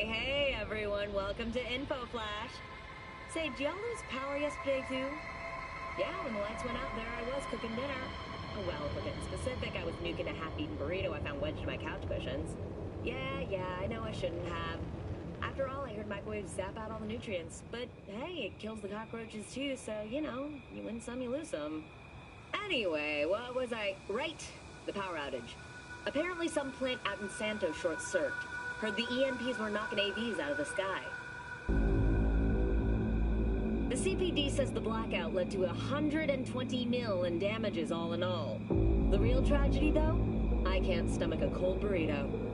Hey everyone, welcome to Info Flash. Say, did y'all lose power yesterday too? Yeah, when the lights went out, there I was cooking dinner. Oh well, if we're getting specific, I was nuking a half-eaten burrito I found wedged in my couch cushions. Yeah, I know I shouldn't have. After all, I heard microwaves zap out all the nutrients. But hey, it kills the cockroaches too, so, you know, you win some, you lose some. Anyway, what was I... Right, the power outage. Apparently some plant out in Santo short-circuited. Heard the EMPs were knocking AVs out of the sky. The CPD says the blackout led to 120 mil in damages all in all. The real tragedy, though? I can't stomach a cold burrito.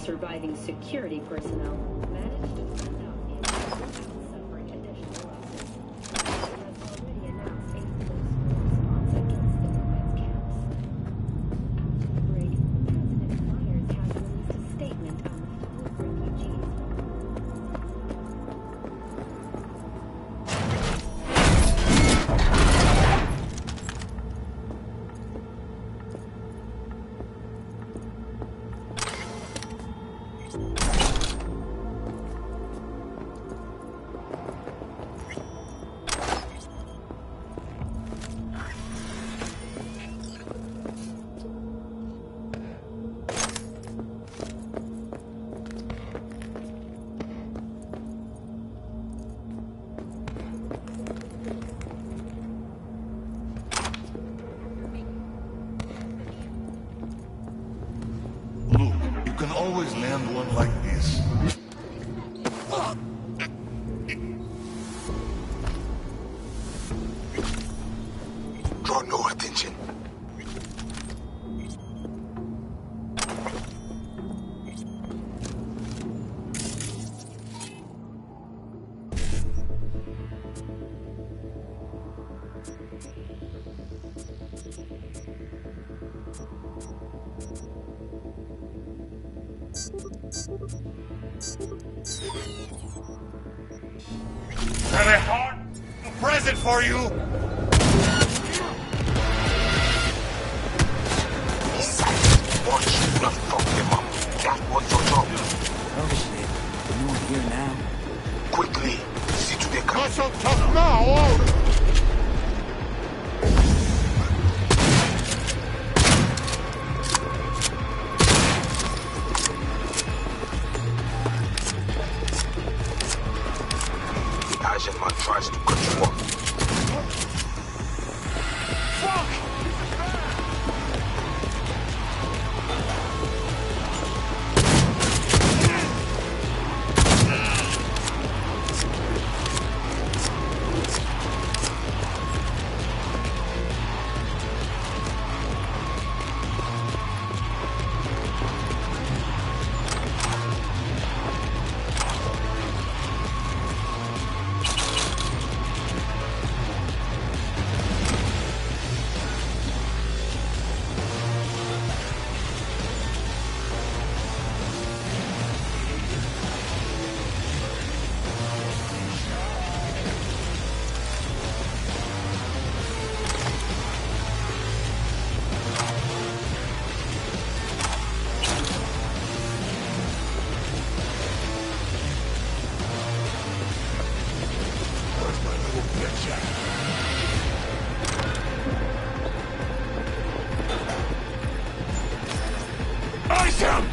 Surviving security personnel managed to send out the suffering additional losses. It has already announced a full response against the romance camps. After the break, President Myers has released a statement on the flow of refugees. always land one like this. Draw no attention. Have a heart? A present for you! Be silent. Watch, not fuck them up. That was your job. Oh shit. No one here now. Quickly, see to the car. Not so tough now, oh! The Asian man tries to cut you off. Ice him!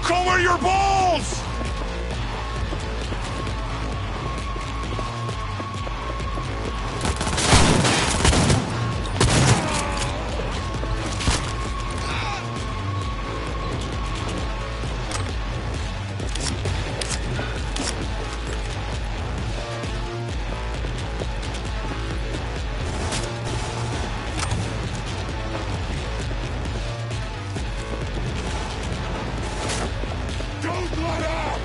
Cover your balls! Don't let up!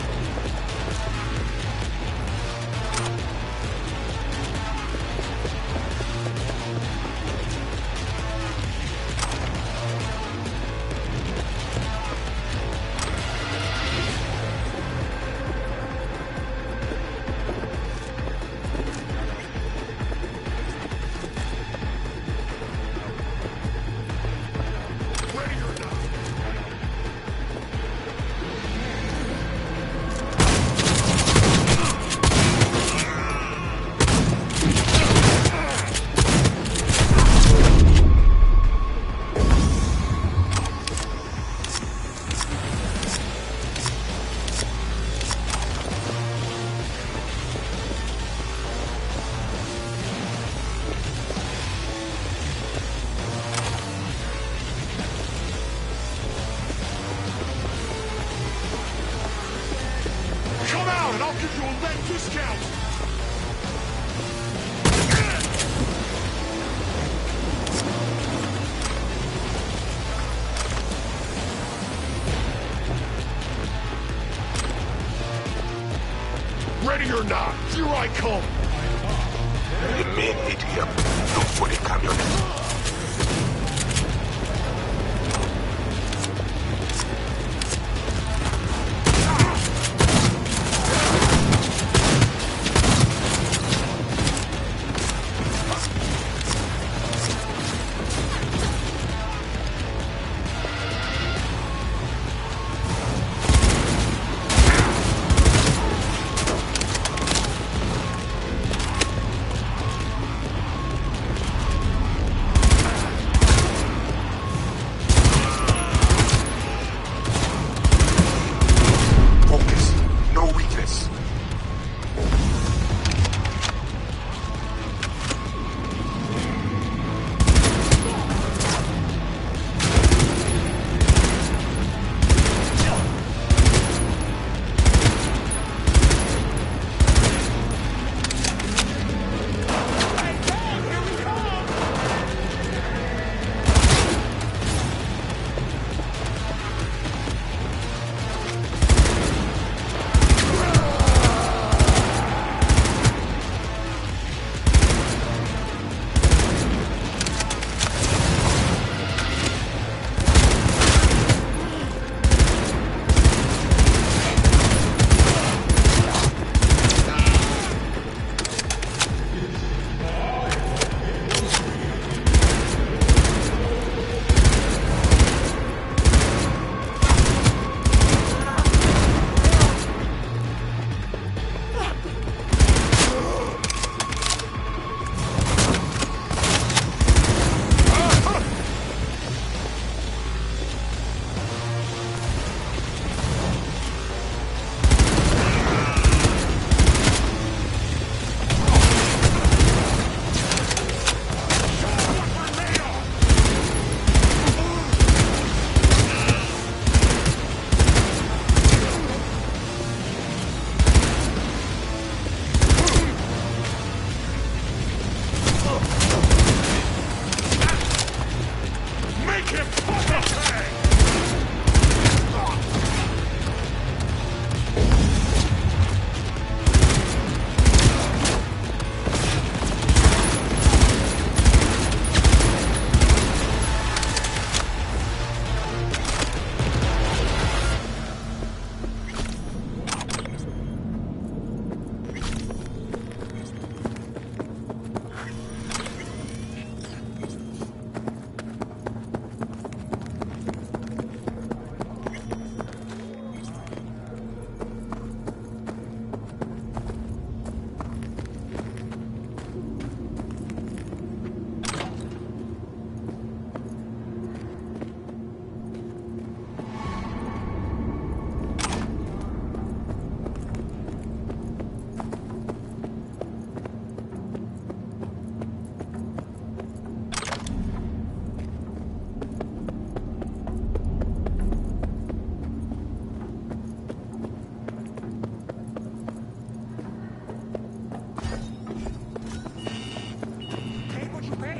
Ready or not? Come out and I'll give you a lead discount! Ready or not, here I come! The main ATM. Look for the camionette.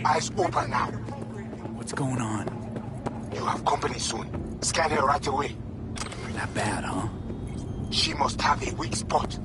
Eyes open now. What's going on? You have company soon. Scan her right away. Not bad, huh? She must have a weak spot.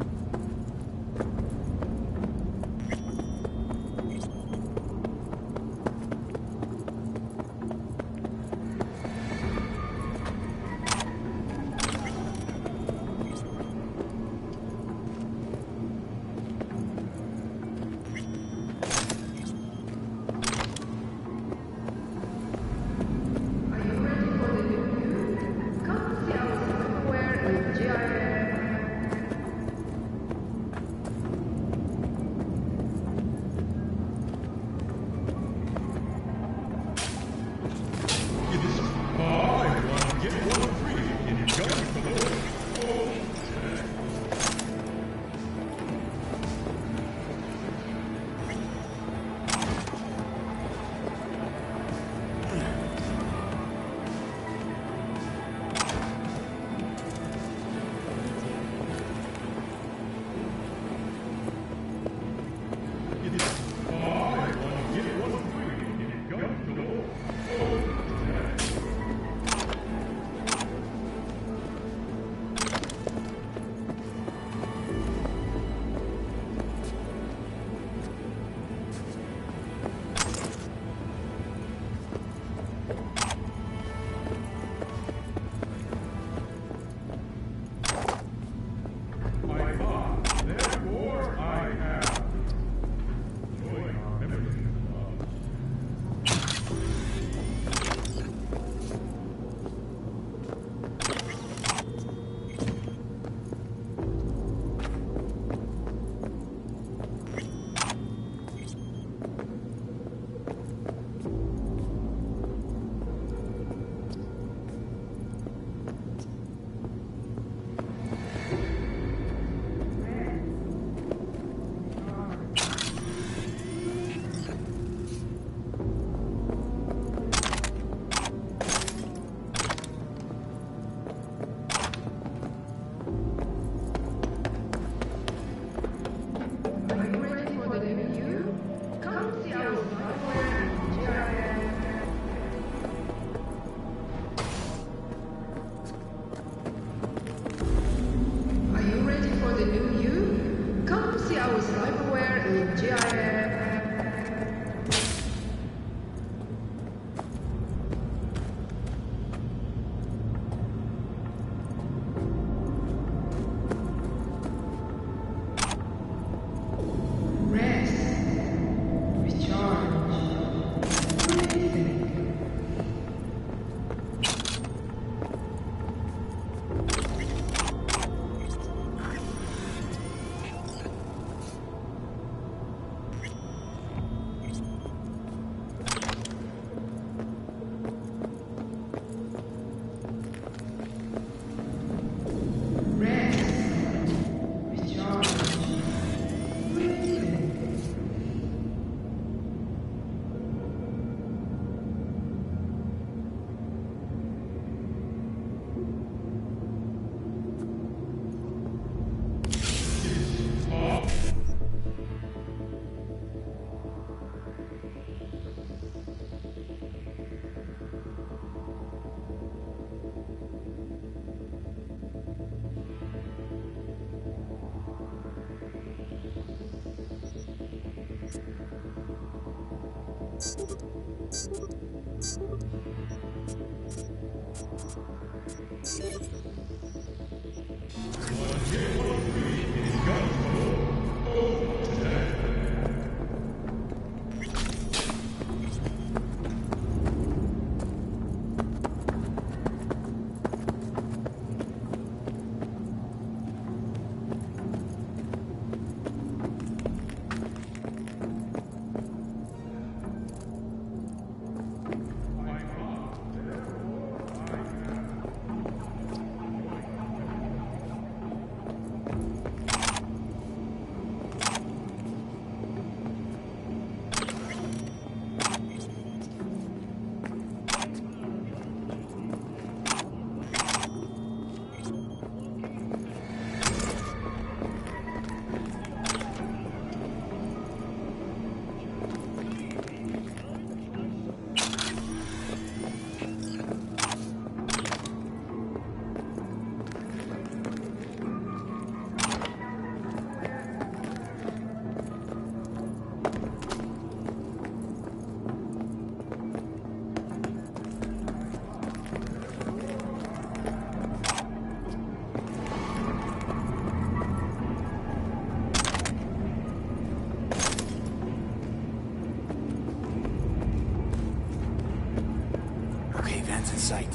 in sight.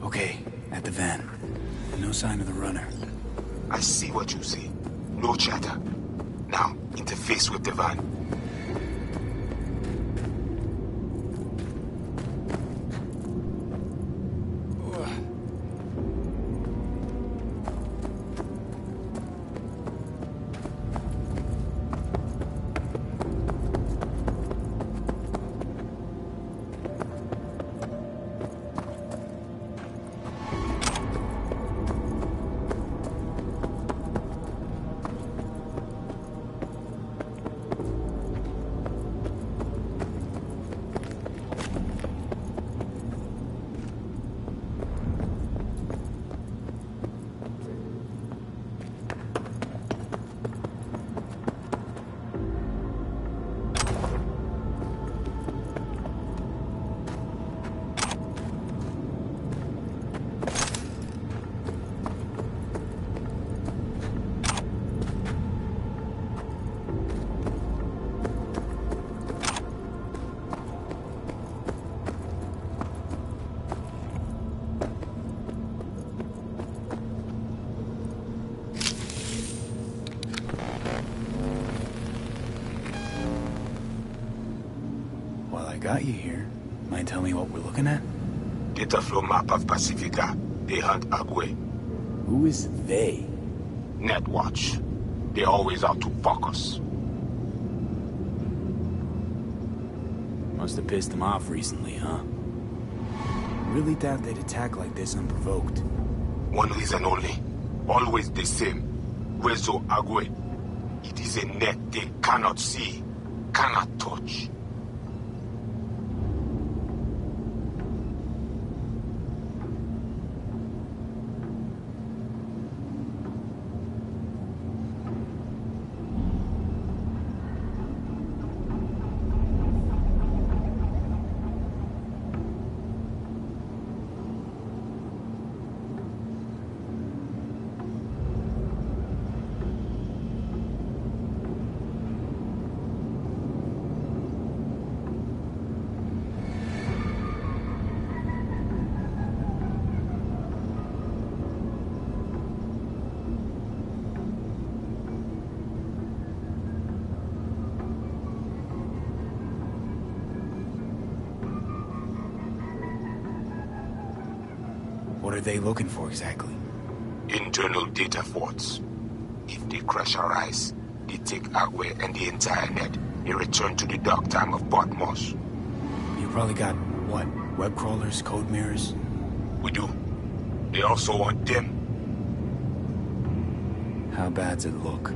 Okay, at the van. No sign of the runner. I see what you see. No chatter. Now, interface with the van. While I got you here, mind tell me what we're looking at? Data flow map of Pacifica. They hunt Agwe. Who is they? Netwatch. They're always out to fuck us. Must have pissed them off recently, huh? Really doubt they'd attack like this unprovoked. One reason only. Always the same. Rezo Agwe. It is a net they cannot see, cannot touch. What are they looking for exactly? Internal data forts. If they crush our eyes, they take Agwe and the entire net. They return to the dark time of Botmos. You probably got, what, web crawlers, code mirrors? We do. They also want them. How bad's it look?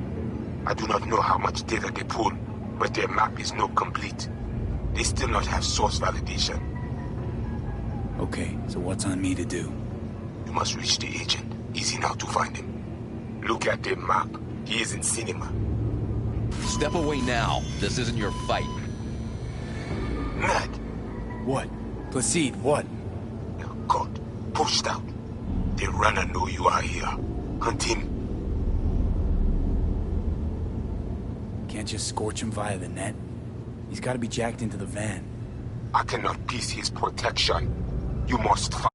I do not know how much data they pull, but their map is not complete. They still not have source validation. Okay, so what's on me to do? You must reach the agent. Easy now to find him. Look at the map. He is in cinema. Step away now. This isn't your fight. Mad. What? Placide, what? You're caught. Pushed out. The runner know you are here. Hunt him. Can't just scorch him via the net? He's gotta be jacked into the van. I cannot piece his protection. You must fight.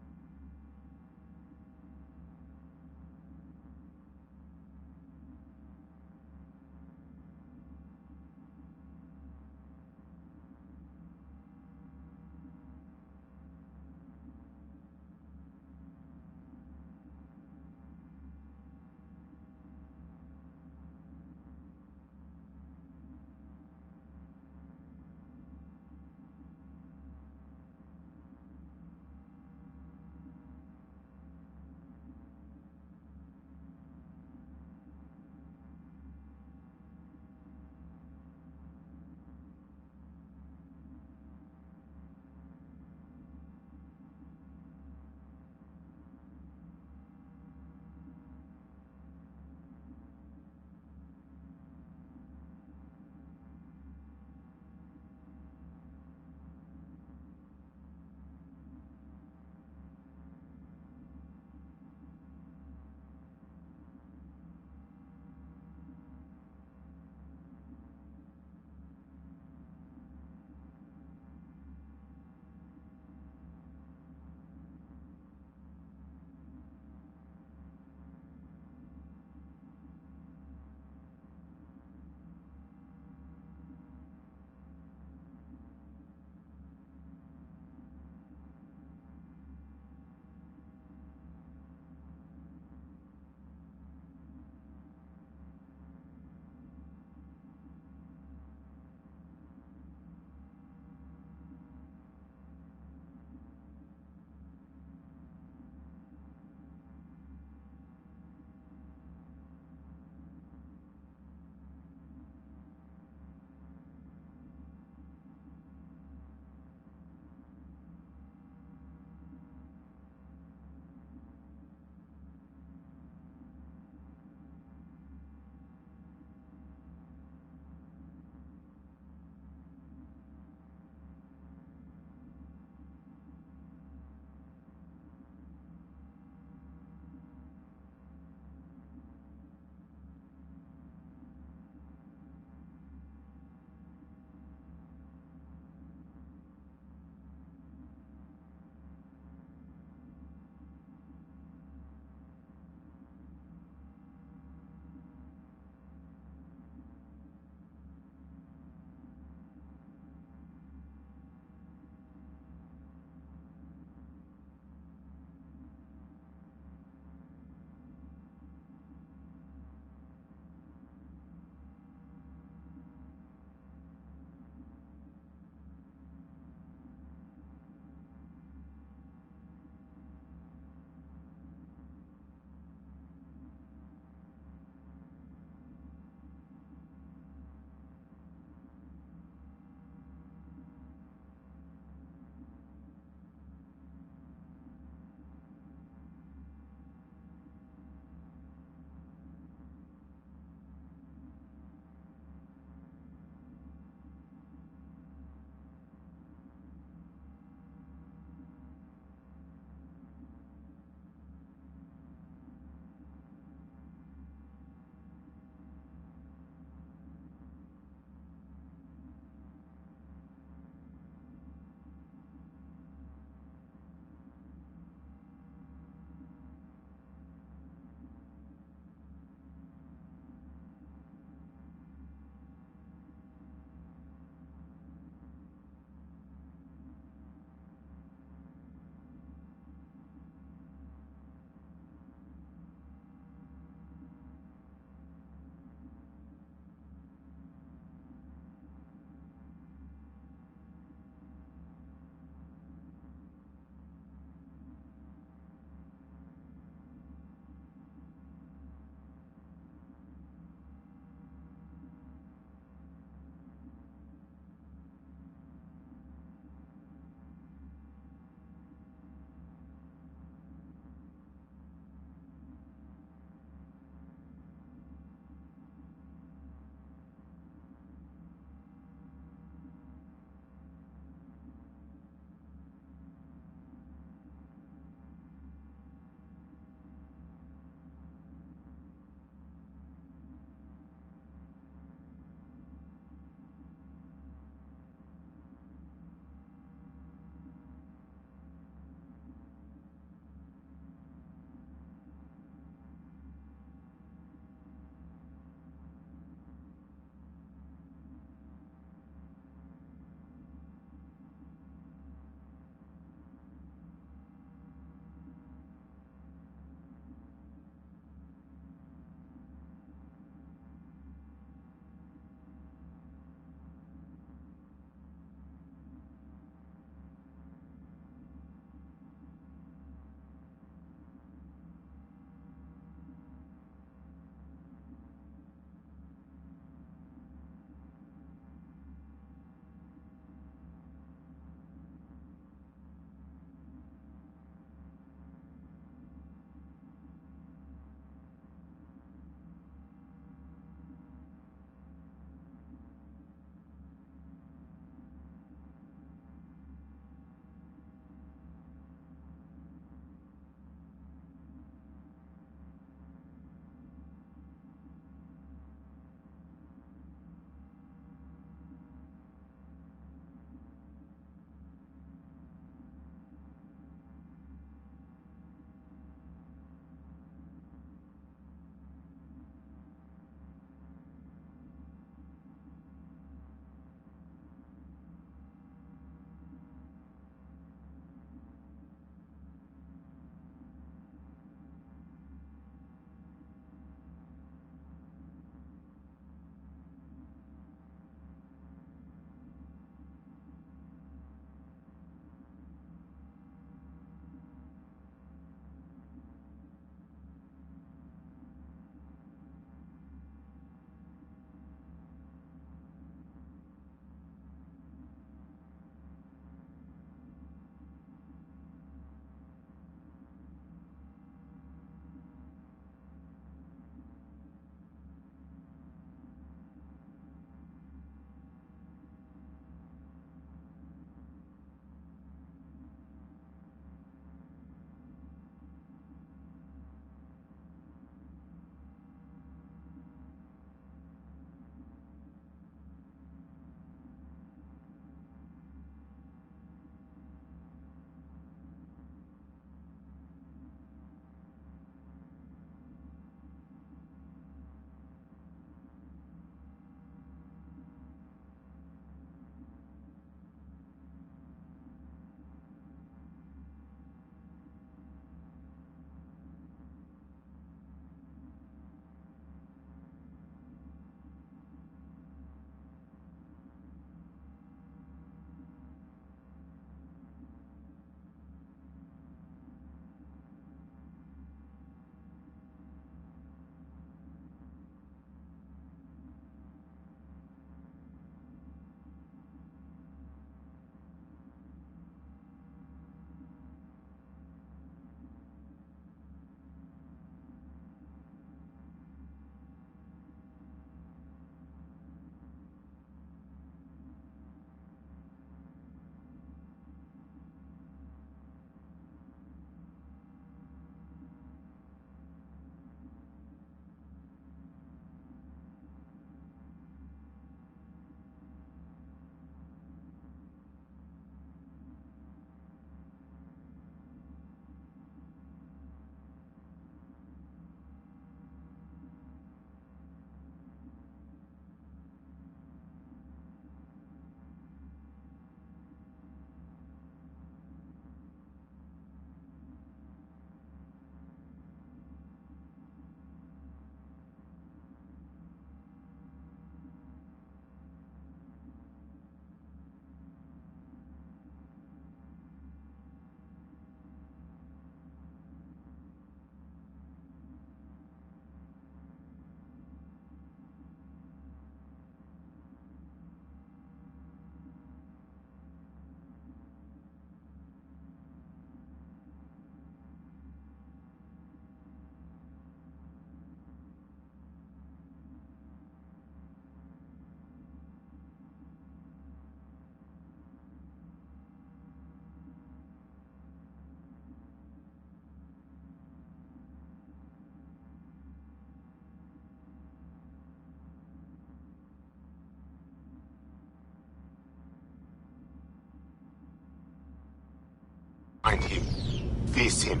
face him.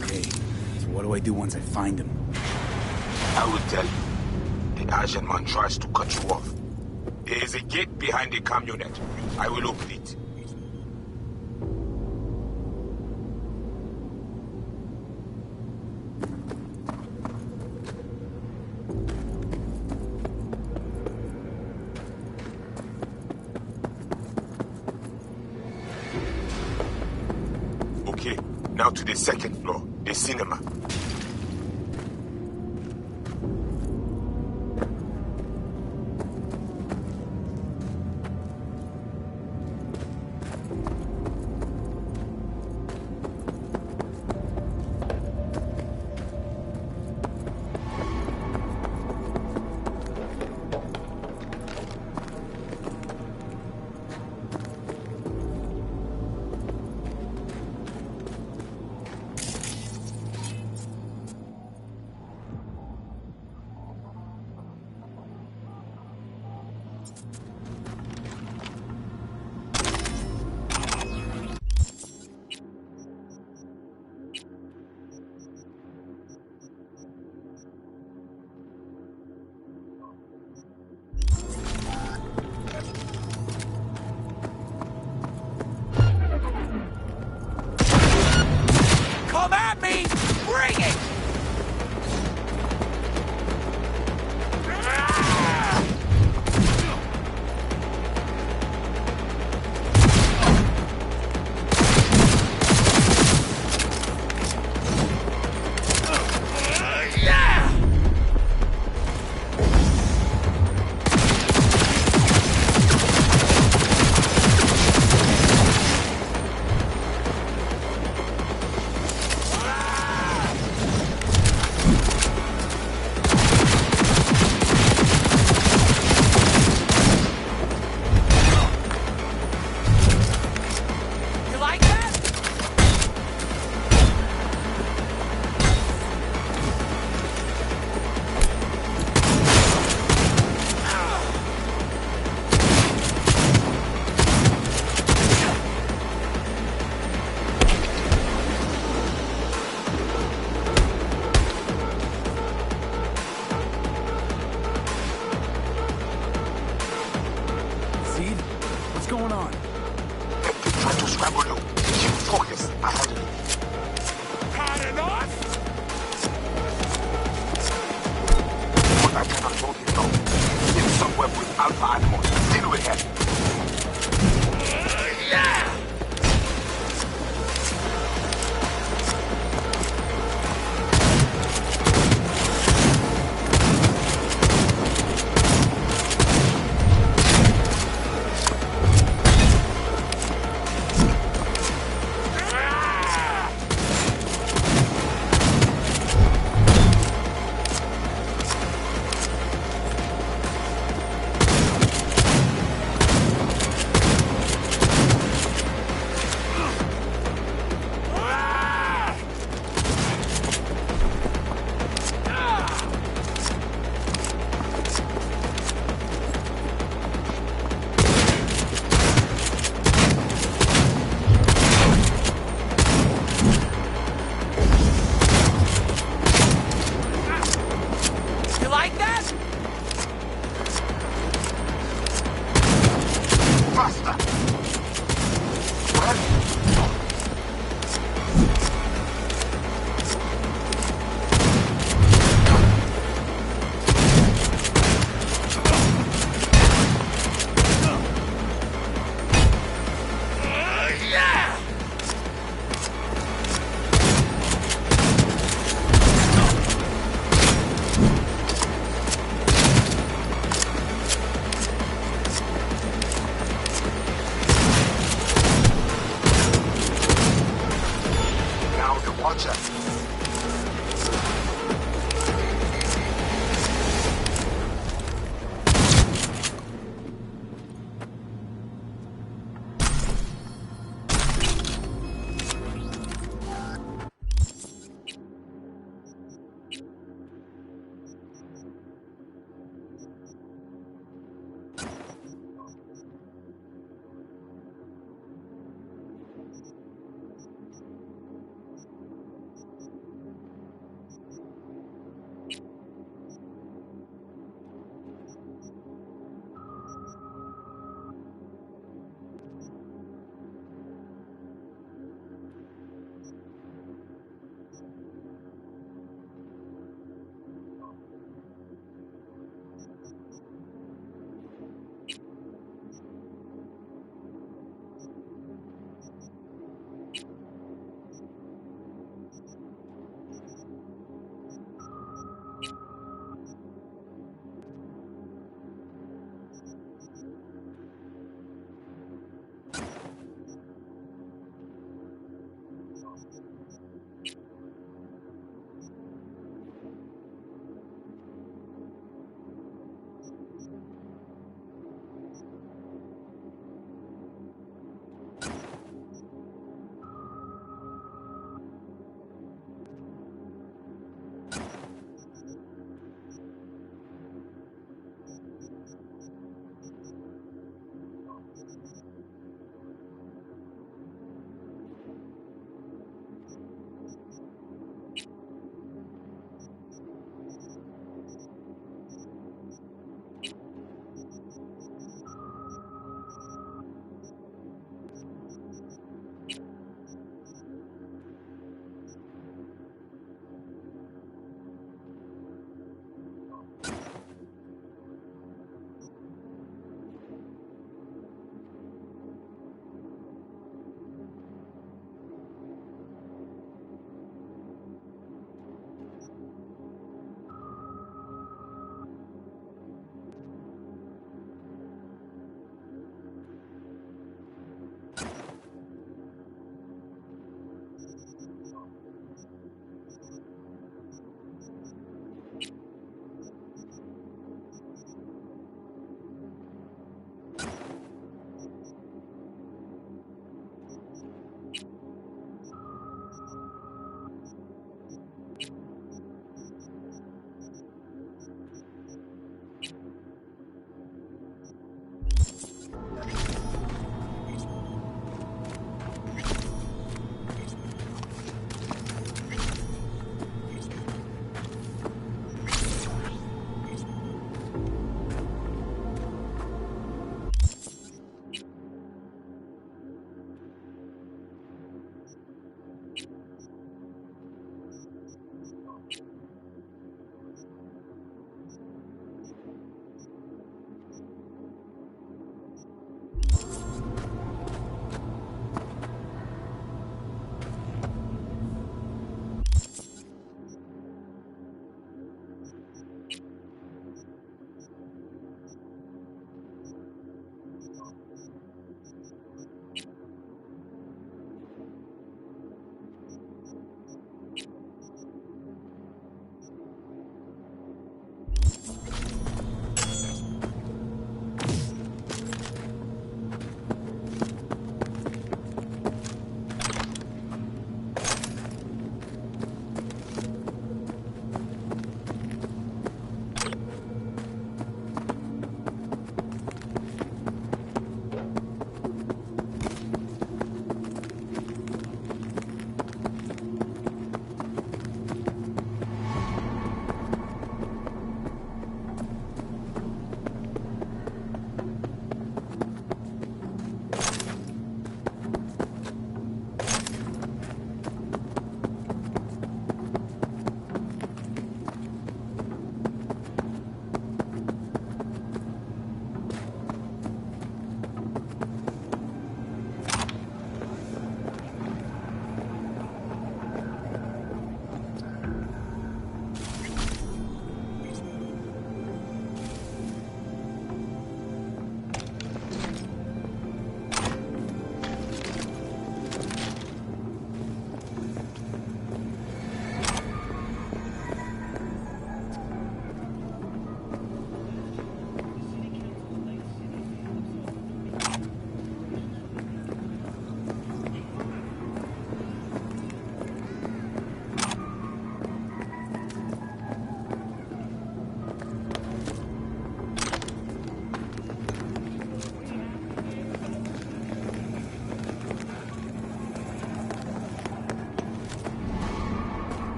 Okay, so what do I do once I find him? I will tell you. The Asian man tries to cut you off. There is a gate behind the camionette. I will open it. Okay, now to the second floor, the cinema. Come at me! Bring it! You like that? Seed? What's going on? Try to scramble you. Keep focused. I handle it. Had enough? But I cannot hold it now. It's somewhere with alpha animals. Deal with him.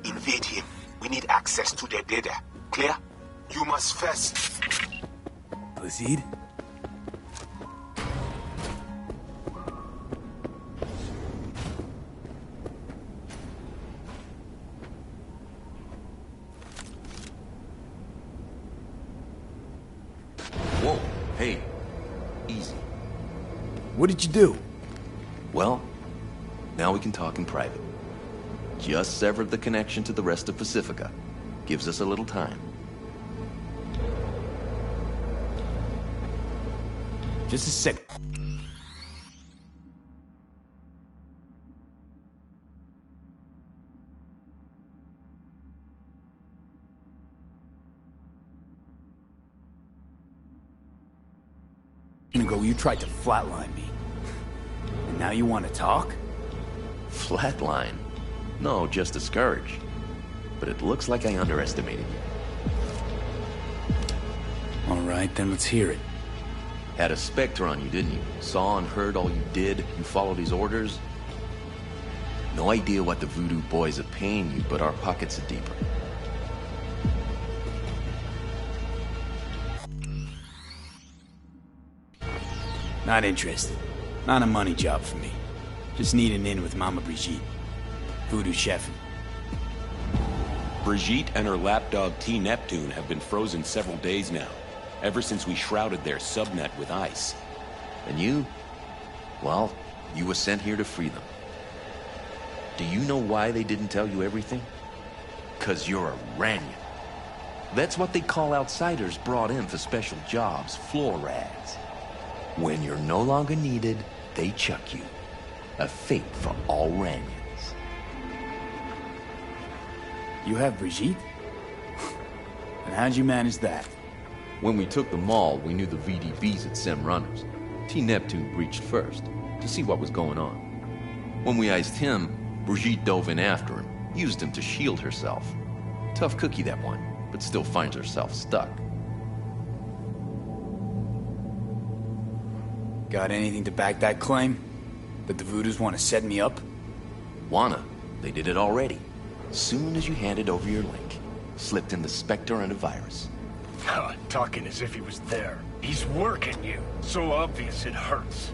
Invade him. We need access to their data. Clear? You must first... Proceed? Whoa, hey, easy. What did you do? Well, now we can talk in private. Just severed the connection to the rest of Pacifica. Gives us a little time. Just a sec. Ago, you tried to flatline me. And now you want to talk? Flatline? No, just discouraged. But it looks like I underestimated you. All right, then let's hear it. Had a Spectre on you, didn't you? Saw and heard all you did. You followed his orders. No idea what the Voodoo Boys are paying you, but our pockets are deeper. Not interested. Not a money job for me. Just need an in with Mama Brigitte. Voodoo chefing. Brigitte and her lapdog T. Neptune have been frozen several days now, ever since we shrouded their subnet with ice. And you? Well, you were sent here to free them. Do you know why they didn't tell you everything? 'Cause you're a Ranyan. That's what they call outsiders brought in for special jobs, floor rags. When you're no longer needed, they chuck you. A fate for all Ranyans. You have Brigitte? And how'd you manage that? When we took the mall, we knew the VDBs had SIM runners. T. Neptune breached first, to see what was going on. When we iced him, Brigitte dove in after him, used him to shield herself. Tough cookie, that one, but still finds herself stuck. Got anything to back that claim? That the Voodoos want to set me up? Wanna? They did it already. Soon as you handed over your link, slipped in the Spectre and a virus. Talking as if he was there. He's working you. So obvious it hurts.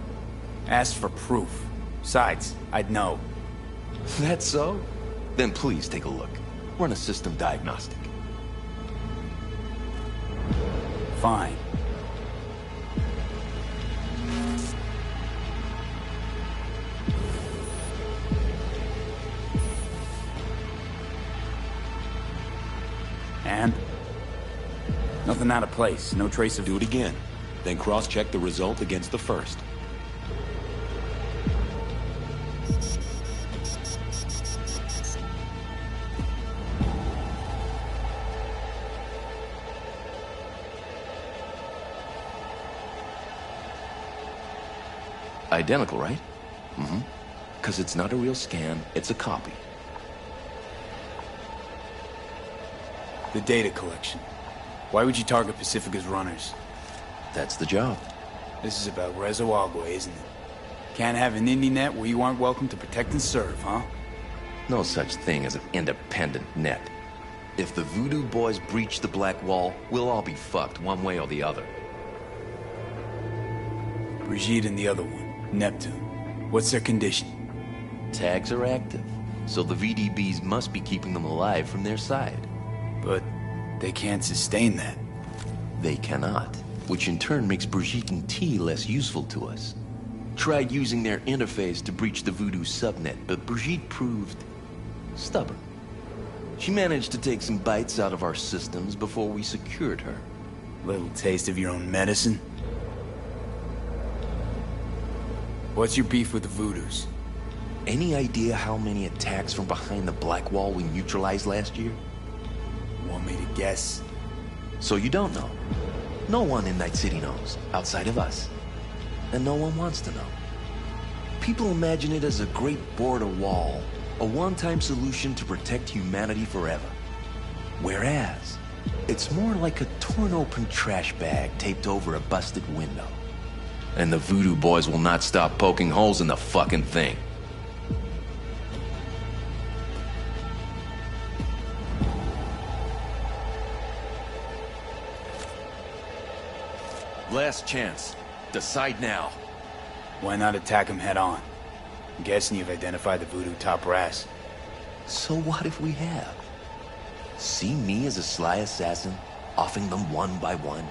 Asked for proof. Besides, I'd know. That's so? Then please take a look. Run a system diagnostic. Fine. And? Nothing out of place. No trace of... Do it again. Then cross-check the result against the first. Identical, right? Mm-hmm. 'Cause it's not a real scan, it's a copy. The data collection. Why would you target Pacifica's runners? That's the job. This is about Rezo Agua, isn't it? Can't have an indie net where you aren't welcome to protect and serve, huh? No such thing as an independent net. If the Voodoo Boys breach the Black Wall, we'll all be fucked one way or the other. Brigitte and the other one, Neptune. What's their condition? Tags are active, so the VDBs must be keeping them alive from their side. But they can't sustain that. They cannot, which in turn makes Brigitte and T less useful to us. Tried using their interface to breach the Voodoo subnet, but Brigitte proved stubborn. She managed to take some bites out of our systems before we secured her. Little taste of your own medicine? What's your beef with the Voodoos? Any idea how many attacks from behind the Black Wall we neutralized last year? Want me to guess? So you don't know. No one in Night City knows, outside of us. And no one wants to know. People imagine it as a great border wall, a one-time solution to protect humanity forever. Whereas, it's more like a torn-open trash bag taped over a busted window. And the Voodoo Boys will not stop poking holes in the fucking thing. Last chance. Decide now. Why not attack them head on? I'm guessing you've identified the Voodoo top brass. So what if we have? See me as a sly assassin, offing them one by one?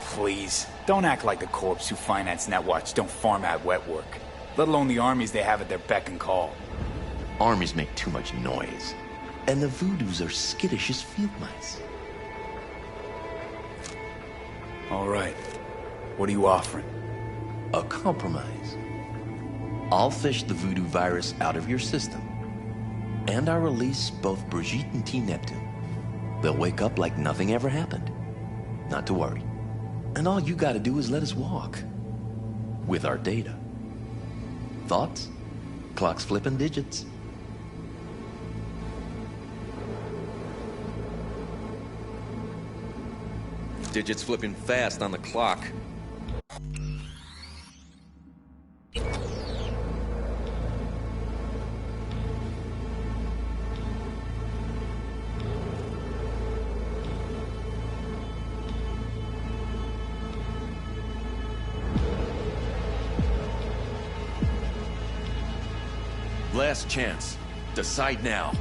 Please, don't act like the corps who finance Netwatch don't farm out wet work. Let alone the armies they have at their beck and call. Armies make too much noise. And the Voodoos are skittish as field mice. All right. What are you offering? A compromise. I'll fish the Voodoo virus out of your system. And I'll release both Brigitte and T. Neptune. They'll wake up like nothing ever happened. Not to worry. And all you gotta do is let us walk. With our data. Thoughts? Clock's flipping digits. Digits flipping fast on the clock. Last chance. Decide now.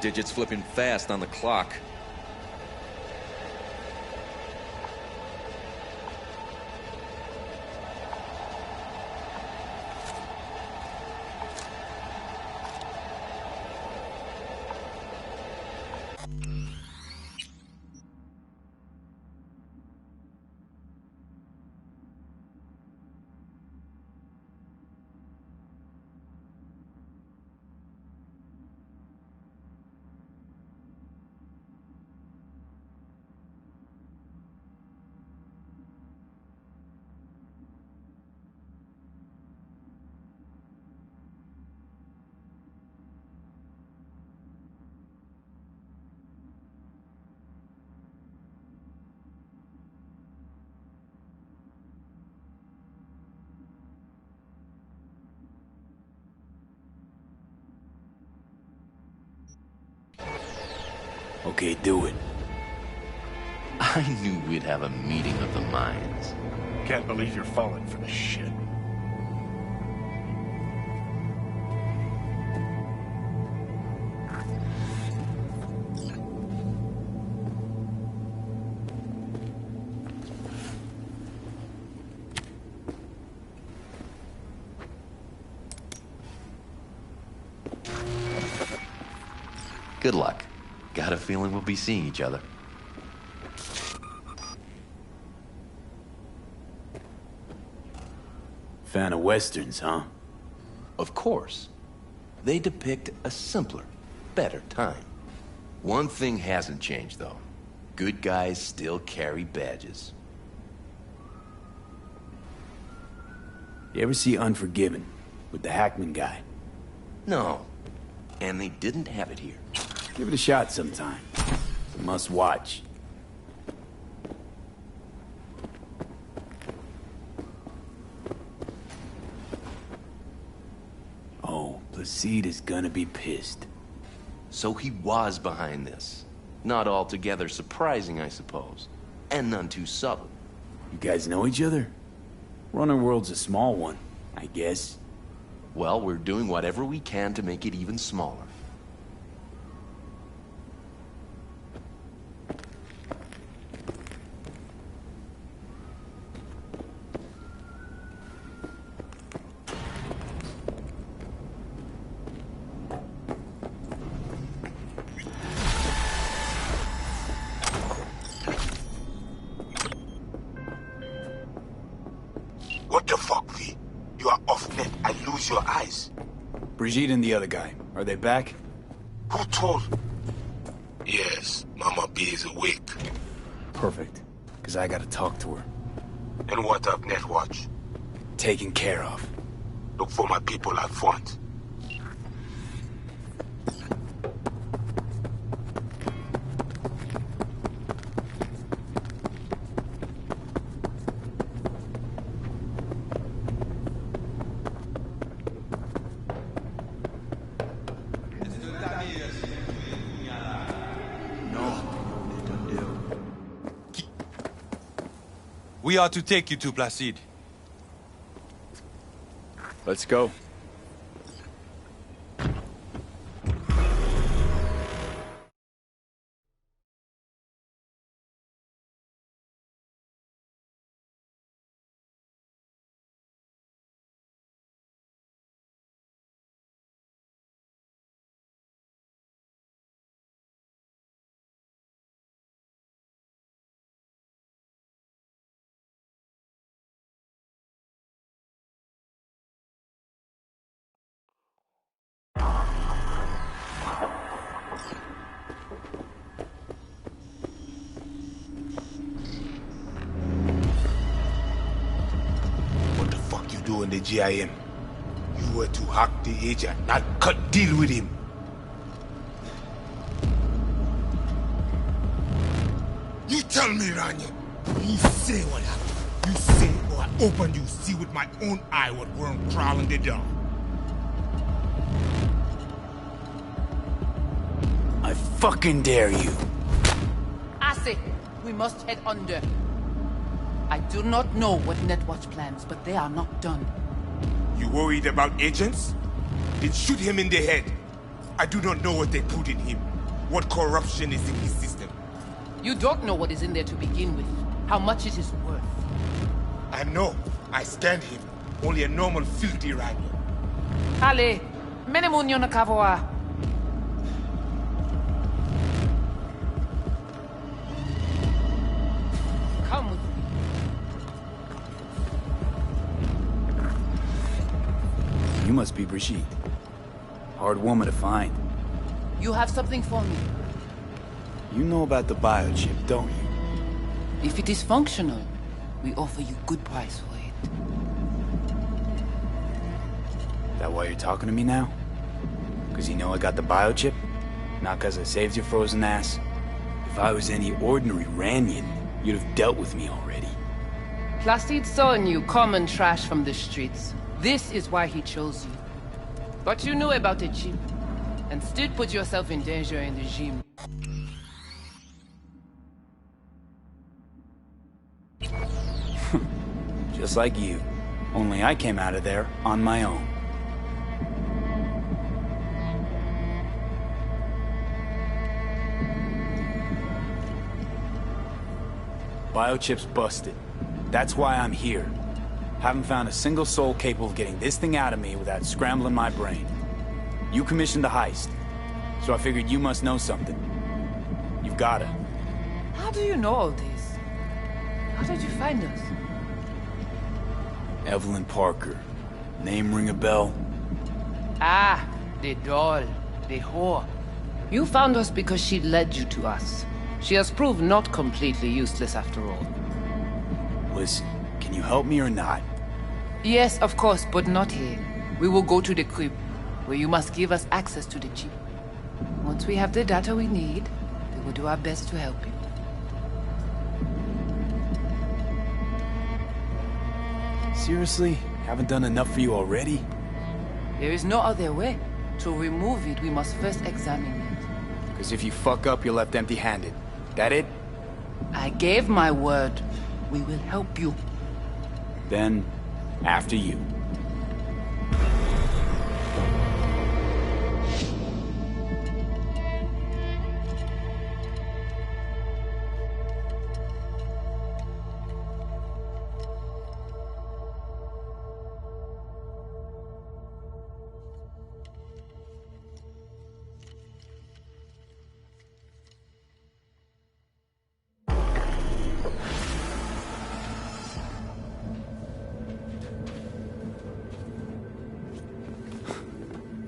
Digits flipping fast on the clock. Okay, do it. I knew we'd have a meeting of the minds. Can't believe you're falling for this shit. Good luck. Got a feeling we'll be seeing each other. Fan of westerns, huh? Of course. They depict a simpler, better time. One thing hasn't changed, though. Good guys still carry badges. You ever see Unforgiven with the Hackman guy? No. And they didn't have it here. Give it a shot sometime. It's a must watch. Oh, Placide is gonna be pissed. So he was behind this. Not altogether surprising, I suppose. And none too subtle. You guys know each other? Runner World's a small one, I guess. Well, we're doing whatever we can to make it even smaller. you are off net, I lose your eyes. Brigitte and the other guy, are they back? Who told? Yes, Mama B is awake. Perfect, because I gotta talk to her. And what of Netwatch? Taken care of. Look for my people out front. We are to take you to Placide. Let's go. What the fuck you doing the GIM? You were to hack the agent, not cut deal with him. You tell me, Rania. You say what happened. You say or I open you, see with my own eye what worm crawling the down. I fucking dare you. I say, we must head under. I do not know what Netwatch plans, but they are not done. You worried about agents? Then shoot him in the head. I do not know what they put in him. What corruption is in his system. You don't know what is in there to begin with. How much it is worth. I know. I scanned him. Only a normal filthy Rania. Ale, menemunyo na kavoa. Come with me. You must be Brigitte. Hard woman to find. You have something for me. You know about the biochip, don't you? If it is functional, we offer you good price for it. That why you're talking to me now? Because you know I got the biochip? Not because I saved your frozen ass? If I was any ordinary Ranyan, you'd have dealt with me already. Placide saw in you common trash from the streets. This is why he chose you. But you knew about the chip, and still put yourself in danger in the gym. Just like you. Only I came out of there on my own. Biochip's busted. That's why I'm here. Haven't found a single soul capable of getting this thing out of me without scrambling my brain. You commissioned the heist, so I figured you must know something. You've gotta. How do you know all this? How did you find us? Evelyn Parker. Name ring a bell? Ah, the doll, the whore. You found us because she led you to us. She has proved not completely useless after all. Listen, can you help me or not? Yes, of course, but not here. We will go to the crib, where you must give us access to the chip. Once we have the data we need, we will do our best to help you. Seriously? Haven't done enough for you already? There is no other way. To remove it, we must first examine it. Because if you fuck up, you're left empty-handed. That it? I gave my word. We will help you. Then, after you.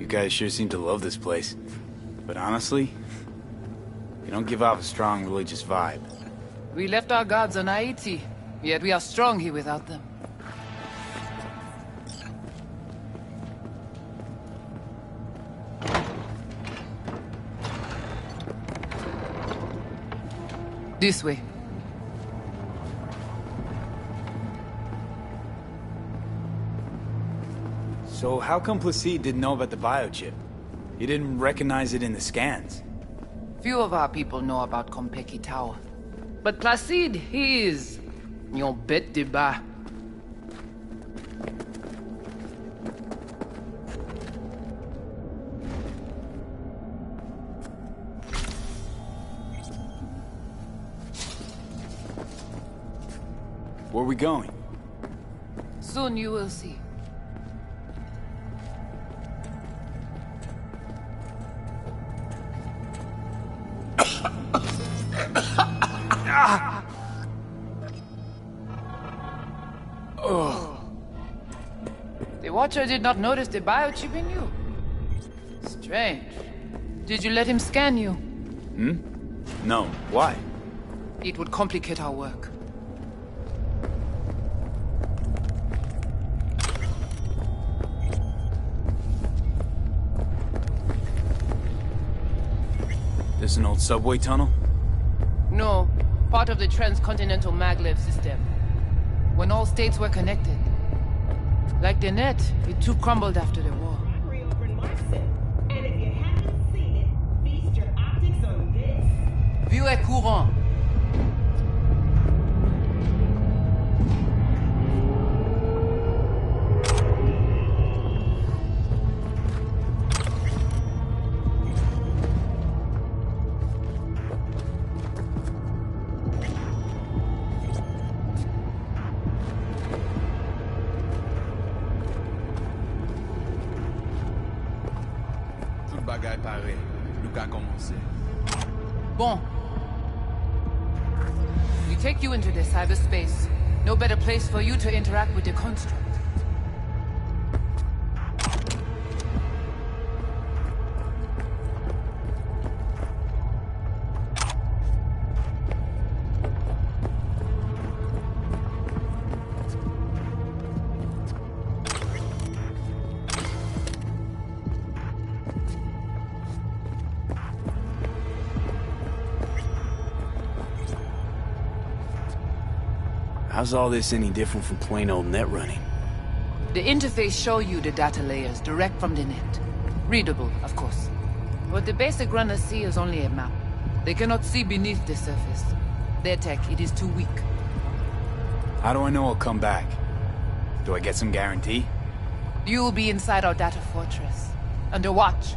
You guys sure seem to love this place. But honestly, you don't give off a strong religious vibe. We left our gods on Haiti, yet we are strong here without them. This way. So how come Placide didn't know about the biochip? He didn't recognize it in the scans. Few of our people know about Kompeki Tower. But Placide, he is... your bête de bas. Where are we going? Soon you will see. The Watcher did not notice the biochip in you. Strange. Did you let him scan you? No. Why? It would complicate our work. This an old subway tunnel? No, part of the transcontinental maglev system. When all states were connected. Like the net, it too crumbled after the war. And if you haven't seen it, feast your optics on this. Vieux et courant. Bon. We take you into the cyberspace. No better place for you to interact with the construct. How's all this any different from plain old net running? The interface show you the data layers direct from the net. Readable, of course. What the basic runners see is only a map. They cannot see beneath the surface. Their tech, it is too weak. How do I know I'll come back? Do I get some guarantee? You will be inside our data fortress. Under watch.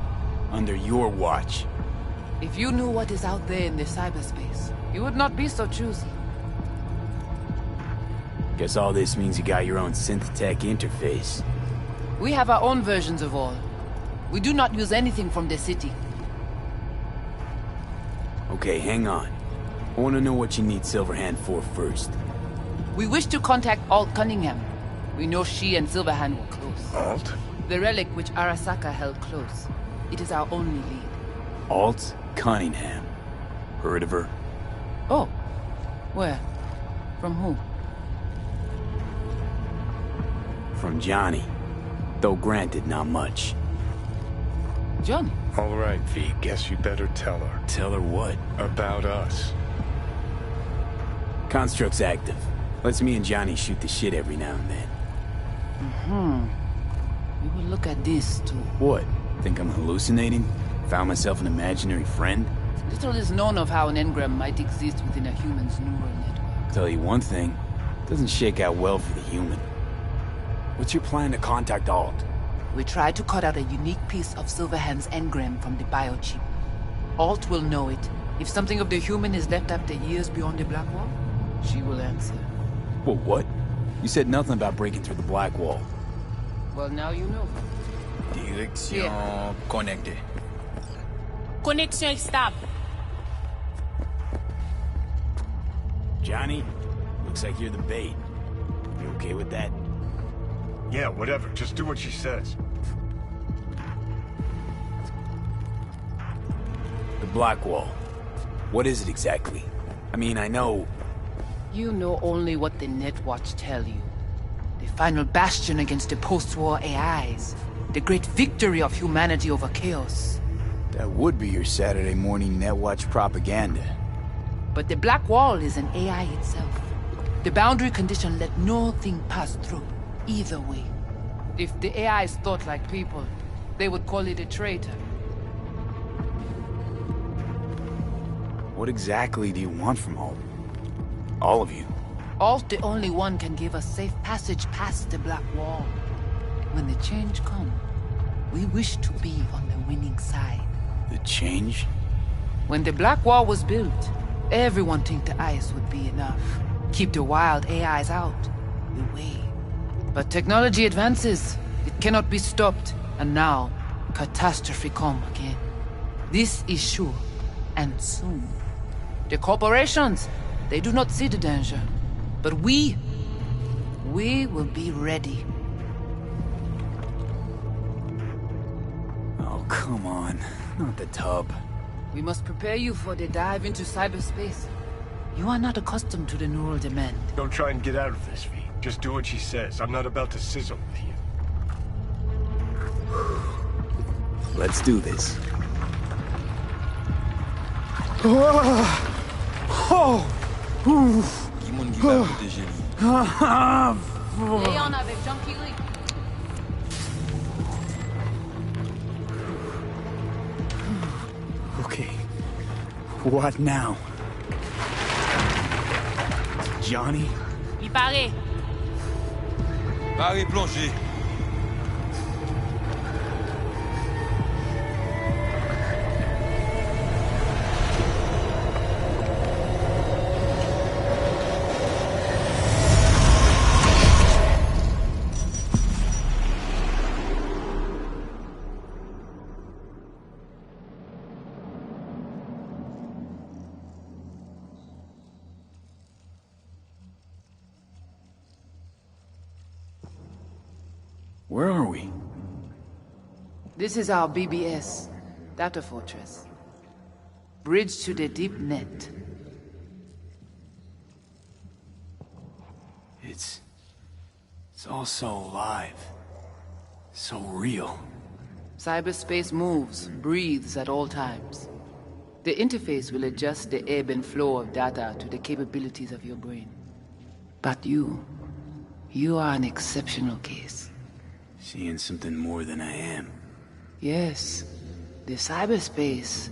Under your watch. If you knew what is out there in the cyberspace, you would not be so choosy. Guess all this means you got your own synth-tech interface. We have our own versions of all. We do not use anything from the city. Okay, hang on. I want to know what you need Silverhand for first. We wish to contact Alt Cunningham. We know she and Silverhand were close. Alt? The relic which Arasaka held close. It is our only lead. Alt Cunningham. Heard of her? Oh. Where? From who? From Johnny. Though granted, not much. Johnny? All right, V, guess you better tell her. Tell her what? About us. Construct's active. Lets me and Johnny shoot the shit every now and then. We will look at this, too. What? Think I'm hallucinating? Found myself an imaginary friend? Little is known of how an engram might exist within a human's neural network. Tell you one thing, doesn't shake out well for the human. What's your plan to contact Alt? We try to cut out a unique piece of Silverhand's engram from the biochip. Alt will know it. If something of the human is left after years beyond the Black Wall, she will answer. Well, what? You said nothing about breaking through the Black Wall. Well, now you know. Direction connectée. Connexion stable. Johnny, looks like you're the bait. You okay with that? Yeah, whatever. Just do what she says. Black Wall. What is it exactly? I mean, I know... You know only what the Netwatch tell you. The final bastion against the post-war AIs. The great victory of humanity over chaos. That would be your Saturday morning Netwatch propaganda. But the Black Wall is an AI itself. The boundary condition let nothing pass through, either way. If the AIs thought like people, they would call it a traitor. What exactly do you want from Alt? All of you? Alt, the only one, can give us safe passage past the Black Wall. When the change comes, we wish to be on the winning side. The change? When the Black Wall was built, everyone think the ice would be enough. Keep the wild AIs out, away. But technology advances. It cannot be stopped. And now, catastrophe come again. This is sure, and soon. The corporations, they do not see the danger. But we will be ready. Oh, come on. Not the tub. We must prepare you for the dive into cyberspace. You are not accustomed to the neural demand. Don't try and get out of this, V. Just do what she says. I'm not about to sizzle with you. Let's do this. Dis monde qui va protéger lui. Léon avec Junkie Lee. Okay. What now? Johnny? Il paraît. Allez, plongez. Where are we? This is our BBS, Data Fortress. Bridge to the deep net. It's all so alive. So real. Cyberspace moves, breathes at all times. The interface will adjust the ebb and flow of data to the capabilities of your brain. But you are an exceptional case. Seeing something more than I am. Yes, the cyberspace,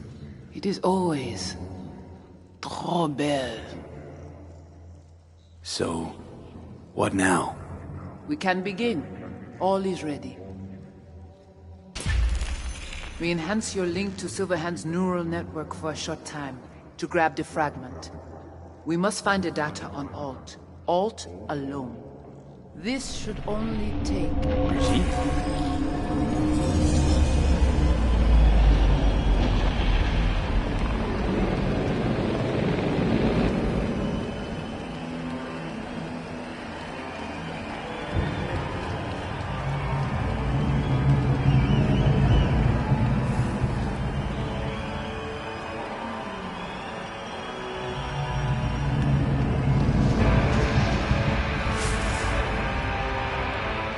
it is always trop belle. So, what now? We can begin. All is ready. We enhance your link to Silverhand's neural network for a short time to grab the fragment. We must find the data on Alt. Alt alone. This should only take... Brigitte?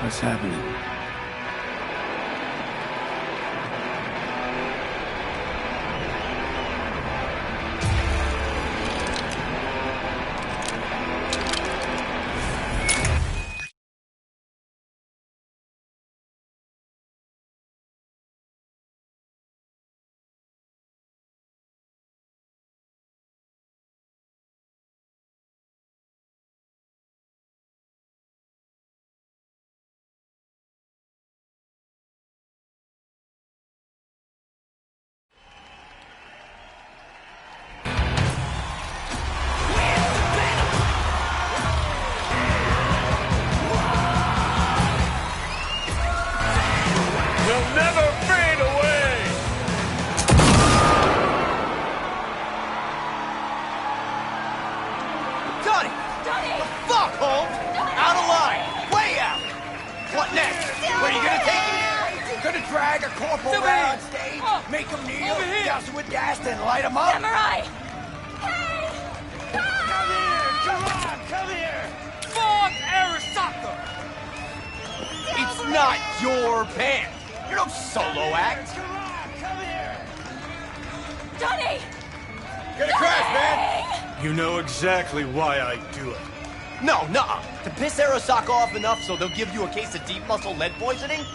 What's happening? drag a corporal around on stage, make him kneel, douse him with gas, then light him up? Samurai! Come here! Come on! Come here! Fuck Arasaka! It's not your band! You're no solo act! Come on! Come here! Johnny! Get a crash, man! You know exactly why I do it. No, nuh-uh. To piss Arasaka off enough so they'll give you a case of deep muscle lead poisoning?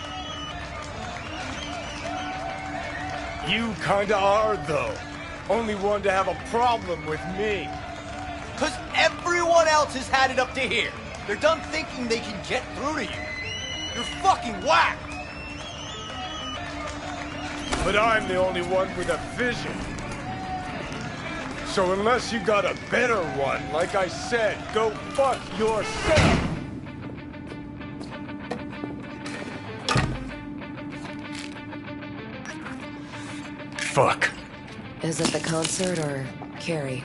You kinda are, though. Only one to have a problem with me. 'Cause everyone else has had it up to here. They're done thinking they can get through to you. You're fucking whacked! But I'm the only one with a vision. So unless you got a better one, like I said, go fuck yourself! Fuck. Is it the concert or Carrie?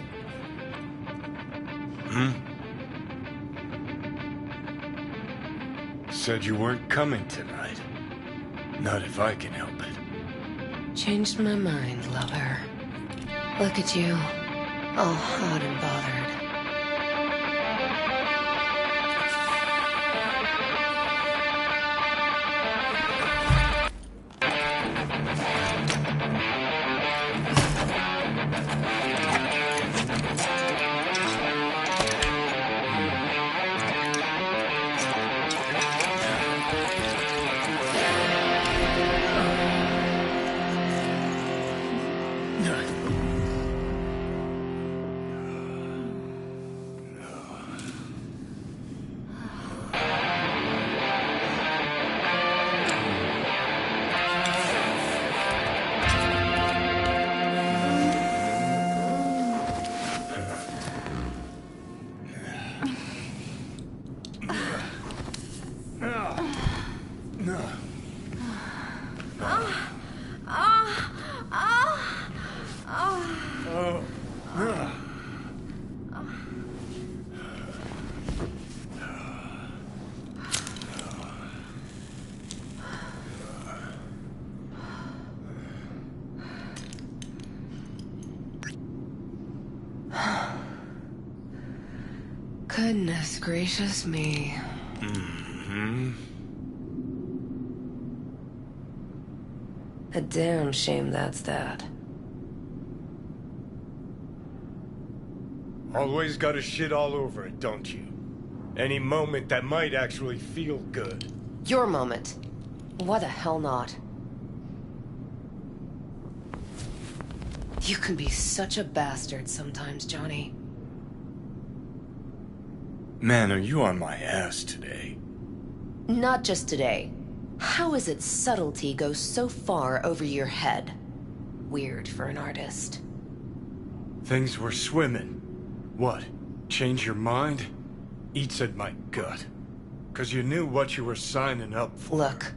Said you weren't coming tonight. Not if I can help it. Changed my mind, lover. Look at you. All hot and bothered. Goodness gracious me. A damn shame that's that. Always gotta shit all over it, don't you? Any moment that might actually feel good. Your moment. Why the hell not? You can be such a bastard sometimes, Johnny. Man, are you on my ass today? Not just today. How is it subtlety goes so far over your head? Weird for an artist. Things were swimming. What? Change your mind? Eats at my gut. 'Cause you knew what you were signing up for. Look,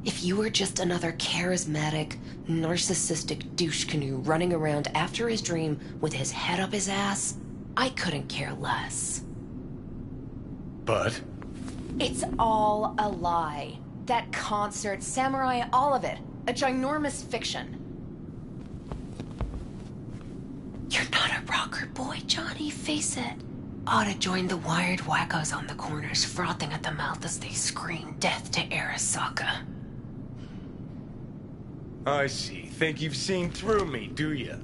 if you were just another charismatic, narcissistic douche canoe running around after his dream with his head up his ass, I couldn't care less. But? It's all a lie. That concert, Samurai, all of it. A ginormous fiction. You're not a rocker boy, Johnny, face it. Ought to join the wired wackos on the corners, frothing at the mouth as they scream death to Arasaka. I see. Think you've seen through me, do you?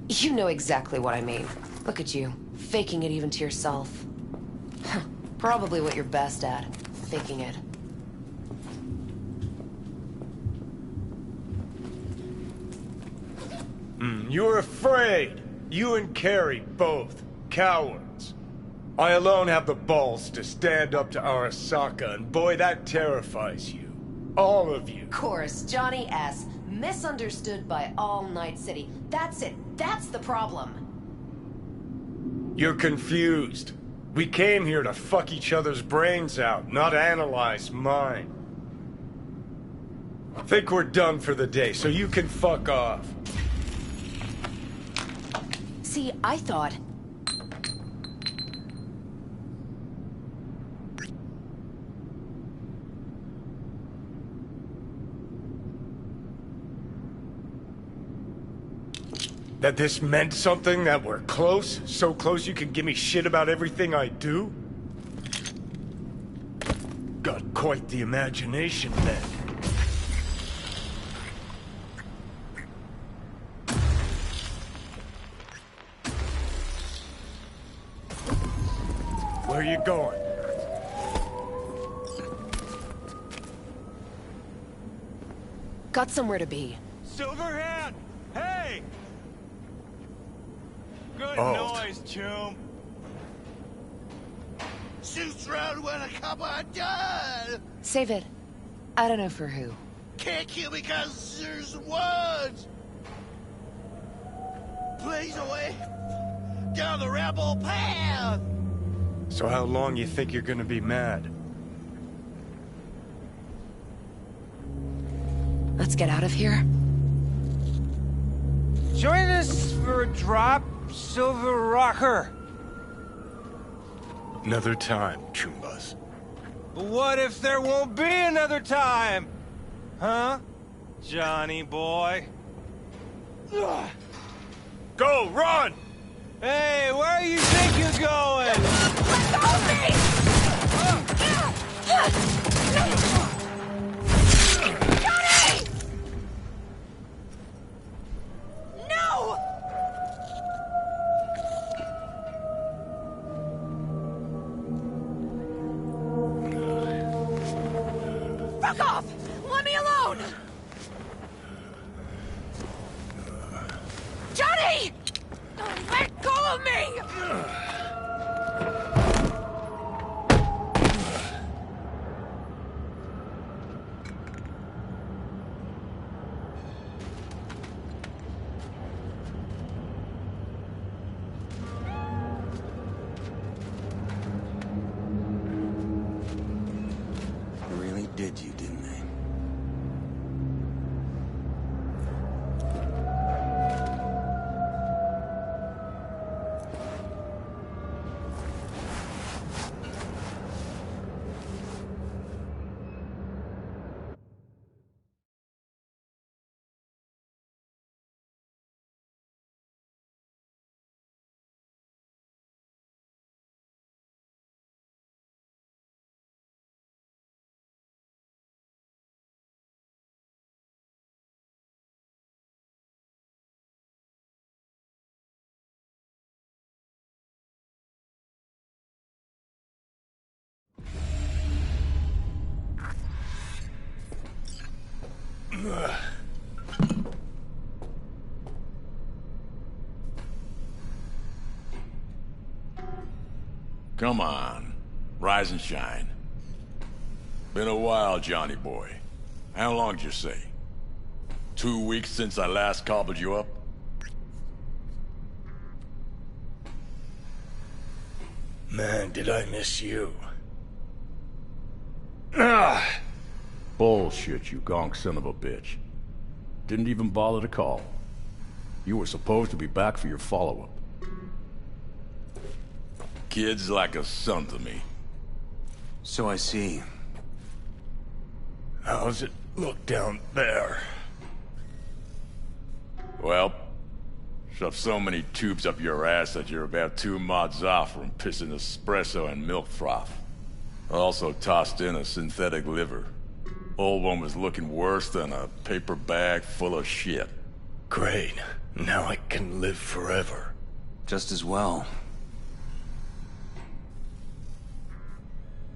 You know exactly what I mean. Look at you, faking it even to yourself. Probably what you're best at, faking it. You're afraid. You and Carrie both. Cowards. I alone have the balls to stand up to Arasaka, and boy, that terrifies you. All of you. Of course, Johnny S. Misunderstood by all Night City. That's it. That's the problem. You're confused. We came here to fuck each other's brains out, not analyze mine. Think we're done for the day, so you can fuck off. See, I thought... That this meant something, that we're close? So close you can give me shit about everything I do? Got quite the imagination then. Where you going? Got somewhere to be. Silverhand! Hey! Good Alt. noise, chum. Shoots round when a couple are done. Save it. I don't know for who. Can't kill me cause there's words. Please away down the rebel path. So how long you think you're gonna be mad? Let's get out of here. Join us for a drop, Silver Rocker. Another time, Chumbas. But what if there won't be another time? Huh? Johnny boy? Ugh. Go, run! Hey, where do you think you're going? Let go of me! Johnny! No! Fuck off! Let me alone! Johnny! Let go of me! They really did you, didn't they? Come on. Rise and shine. Been a while, Johnny boy. How long did you say? 2 weeks since I last cobbled you up? Man, did I miss you. Bullshit, you gonk son of a bitch. Didn't even bother to call. You were supposed to be back for your follow-up. Kid's like a son to me. So I see. How's it look down there? Well, shoved so many tubes up your ass that you're about 2 mods off from pissing espresso and milk froth. Also tossed in a synthetic liver. Old one was looking worse than a paper bag full of shit. Great. Now I can live forever. Just as well.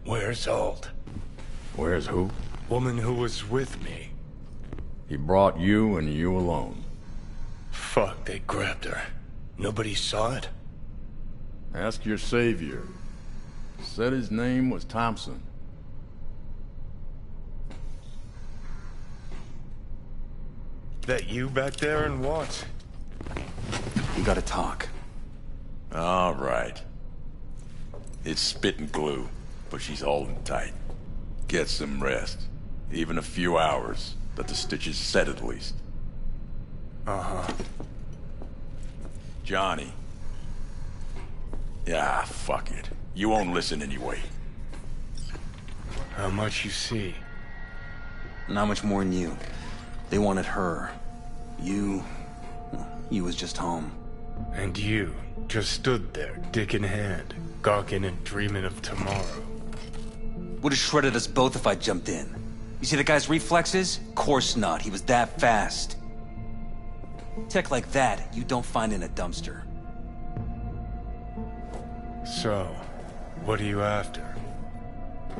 Where's Alt? Where's who? Woman who was with me. He brought you and you alone. Fuck, they grabbed her. Nobody saw it? Ask your savior. Said his name was Thompson. That you back there and what? We gotta talk. All right. It's spit and glue, but she's holding tight. Get some rest. Even a few hours. Let the stitches set at least. Uh-huh. Johnny. Yeah, fuck it. You won't listen anyway. How much you see? Not much more than you. They wanted her. You... He was just home. And you just stood there, dick in hand, gawking and dreaming of tomorrow. Would have shredded us both if I jumped in. You see the guy's reflexes? Course not, he was that fast. Tech like that, you don't find in a dumpster. So, what are you after?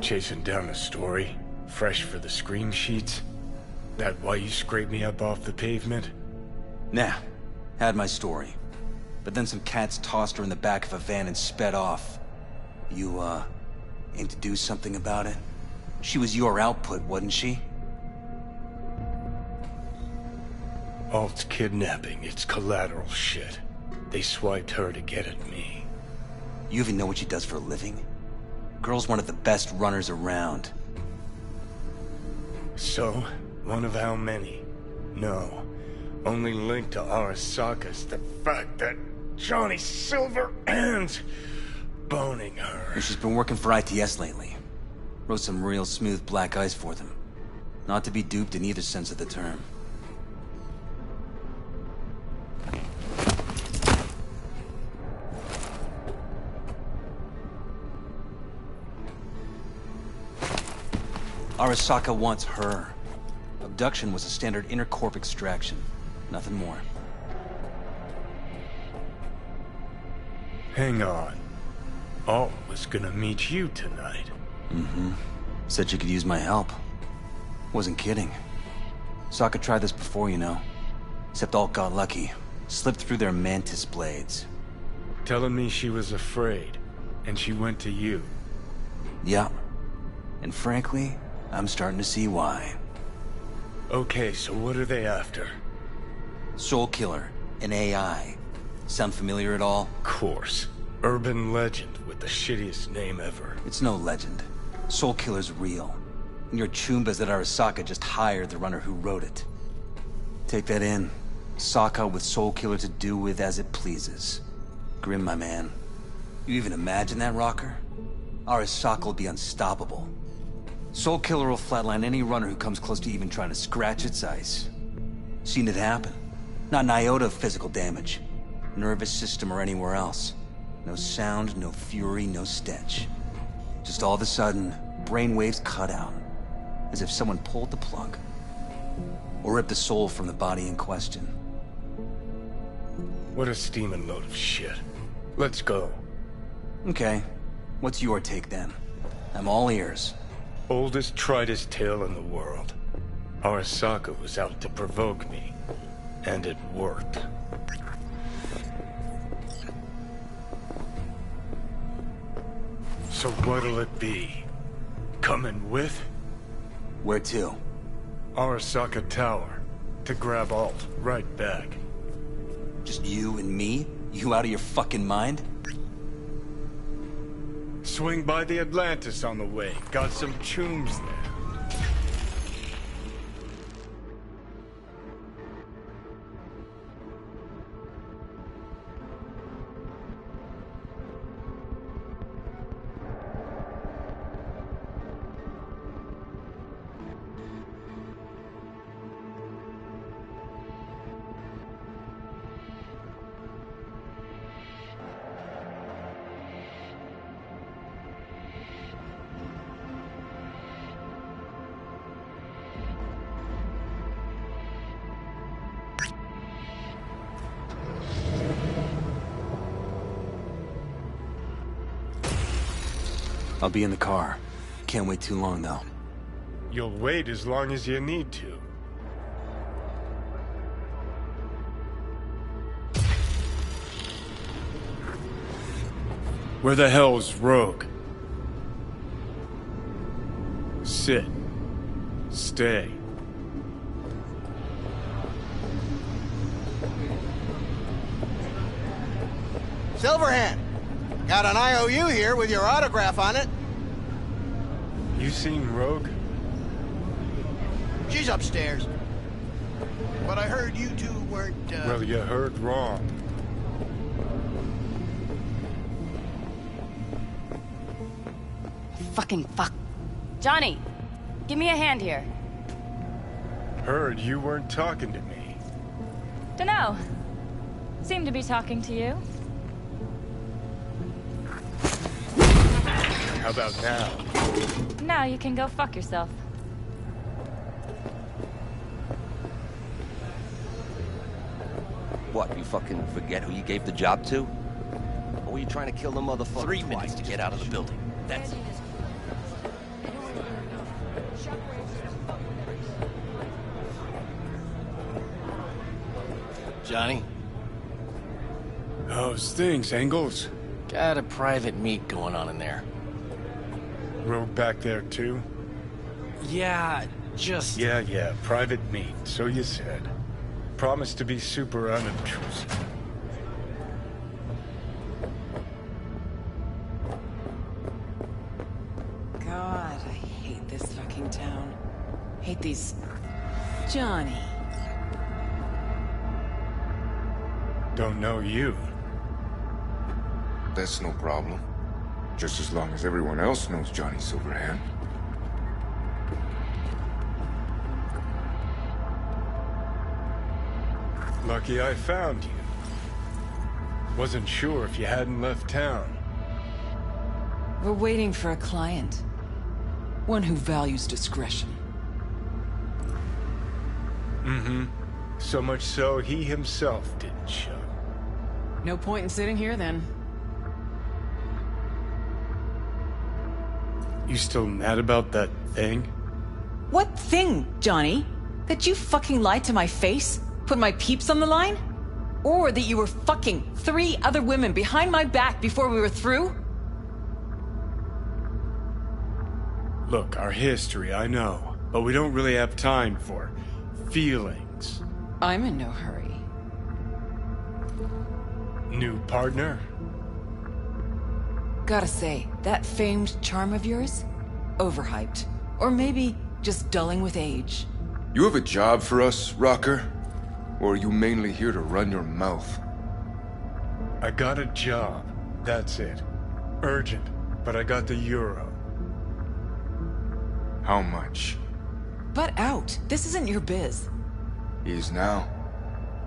Chasing down a story? Fresh for the screen sheets? That why you scraped me up off the pavement? Nah, had my story. But then some cats tossed her in the back of a van and sped off. You, aim to do something about it? She was your output, wasn't she? Alt's kidnapping, it's collateral shit. They swiped her to get at me. You even know what she does for a living? Girl's one of the best runners around. So, one of how many? No. Only linked to Arasaka's the fact that Johnny Silver ends boning her. And she's been working for ITS lately. Wrote some real smooth black ice for them. Not to be duped in either sense of the term. Arasaka wants her. Abduction was a standard intercorp extraction. Nothing more. Hang on. Alt was gonna meet you tonight. Mm-hmm. Said she could use my help. Wasn't kidding. Sokka tried this before, you know. Except Alt got lucky. Slipped through their mantis blades. Telling me she was afraid, and she went to you. Yeah. And frankly, I'm starting to see why. Okay, so what are they after? Soul Killer, an AI. Sound familiar at all? Course. Urban legend with the shittiest name ever. It's no legend. Soul Killer's real. And your Chumbas that Arasaka just hired the runner who wrote it. Take that in. Sokka with Soul Killer to do with as it pleases. Grim, my man. You even imagine that, Rocker? Arasaka will be unstoppable. Soul Killer will flatline any runner who comes close to even trying to scratch its ice. Seen it happen. Not an iota of physical damage. Nervous system or anywhere else. No sound, no fury, no stench. Just all of a sudden, brainwaves cut out. As if someone pulled the plug. Or ripped the soul from the body in question. What a steaming load of shit. Let's go. Okay. What's your take then? I'm all ears. Oldest, tritest tale in the world. Arasaka was out to provoke me. And it worked. So what'll it be? Coming with? Where to? Arasaka Tower. To grab Alt. Right back. Just you and me? You out of your fucking mind? Swing by the Atlantis on the way. Got some chooms there. I'll be in the car. Can't wait too long, though. You'll wait as long as you need to. Where the hell's Rogue? Sit. Stay. Silverhand, got an IOU here with your autograph on it. You seen Rogue? She's upstairs. But I heard you two weren't, Well, you heard wrong. Fucking fuck. Johnny, give me a hand here. Heard you weren't talking to me. Dunno. Seem to be talking to you. How about now? Now you can go fuck yourself. What, you fucking forget who you gave the job to? Or were you trying to kill the motherfucker 3 minutes to get out of the building? That's it. Johnny? How's things, Engels? Got a private meet going on in there. Rogue back there, too? Yeah, just... Yeah, private meet, so you said. Promise to be super unobtrusive. God, I hate this fucking town. Hate these... Johnny. Don't know you. That's no problem. Just as long as everyone else knows Johnny Silverhand. Lucky I found you. Wasn't sure if you hadn't left town. We're waiting for a client. One who values discretion. Mm-hmm. So much so, he himself didn't show. No point in sitting here, then. You still mad about that thing? What thing, Johnny? That you fucking lied to my face? Put my peeps on the line? Or that you were fucking 3 other women behind my back before we were through? Look, our history, I know. But we don't really have time for feelings. I'm in no hurry. New partner? Gotta say, that famed charm of yours? Overhyped. Or maybe just dulling with age. You have a job for us, Rocker? Or are you mainly here to run your mouth? I got a job. That's it. Urgent, but I got the euro. How much? Butt out. This isn't your biz. Is now.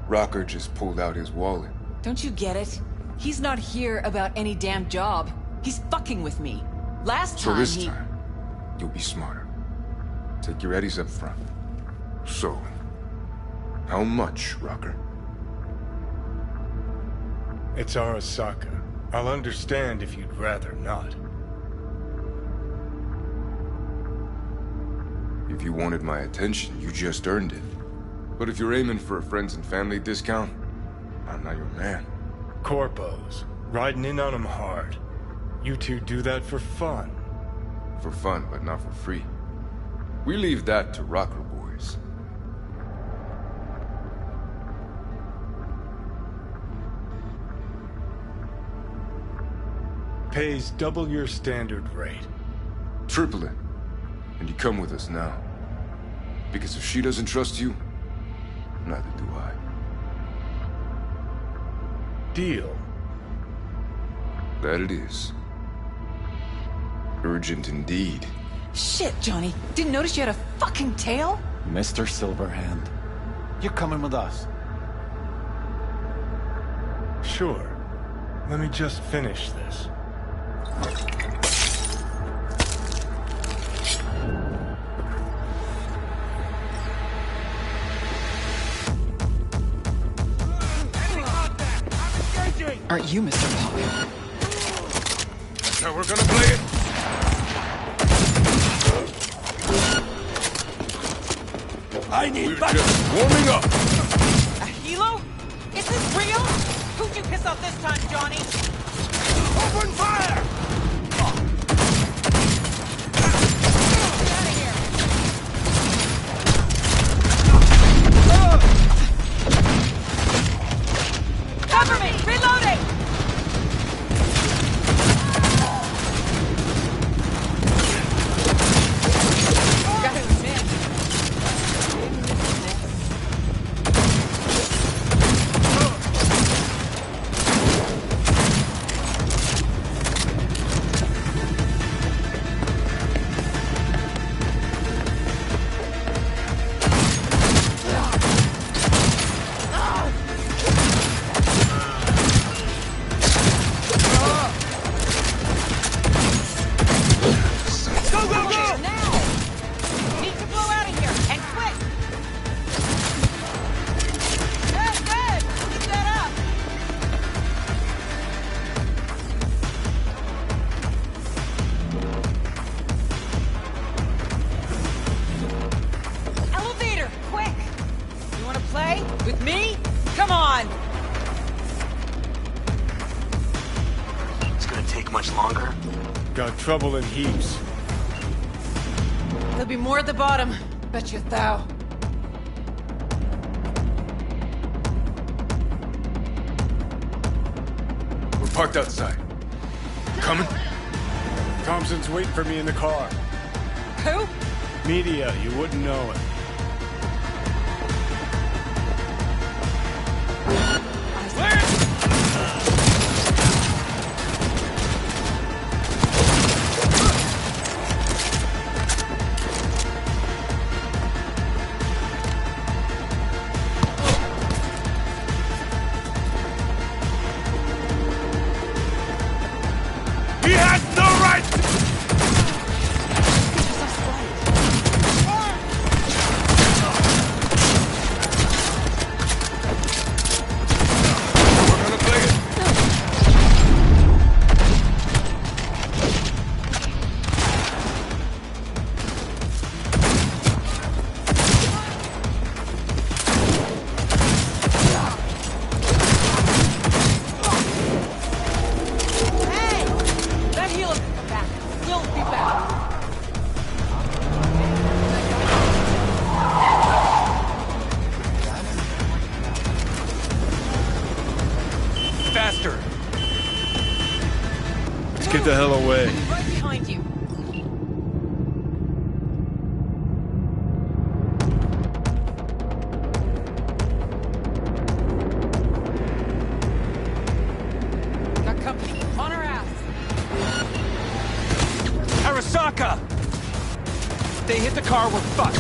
Rocker just pulled out his wallet. Don't you get it? He's not here about any damn job. He's fucking with me. Last time So this time, you'll be smarter. Take your eddies up front. So, how much, Rocker? It's Arasaka. I'll understand if you'd rather not. If you wanted my attention, you just earned it. But if you're aiming for a friends and family discount, I'm not your man. Corpos. Riding in on them hard. You two do that for fun. For fun, but not for free. We leave that to Rocker boys. Pays double your standard rate. Triple it. And you come with us now. Because if she doesn't trust you, neither do I. Deal. That it is. Urgent indeed. Shit, Johnny. Didn't notice you had a fucking tail? Mr. Silverhand, you're coming with us. Sure. Let me just finish this. Aren't you Mr. Pop? That's how we're gonna play it? I need We're just warming up. A helo? Is this real? Who'd you piss off this time, Johnny? Open fire! Cover me! Reloading! Gotta admit. okay? With me? Come on! It's gonna take much longer? Got trouble in heaps. There'll be more at the bottom. Bet you thou. We're parked outside. Coming? Thompson's waiting for me in the car. Who? Media, you wouldn't know it. He has no right to... Hey! That healer can come back. We'll be back. Faster! Let's get the hell away. Right behind you. Got company. On our ass. Arasaka! If they hit the car, we're fucked.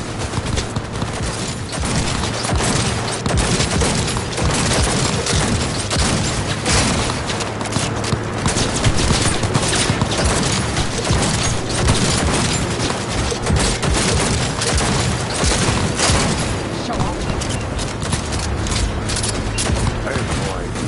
Show off. I have no idea.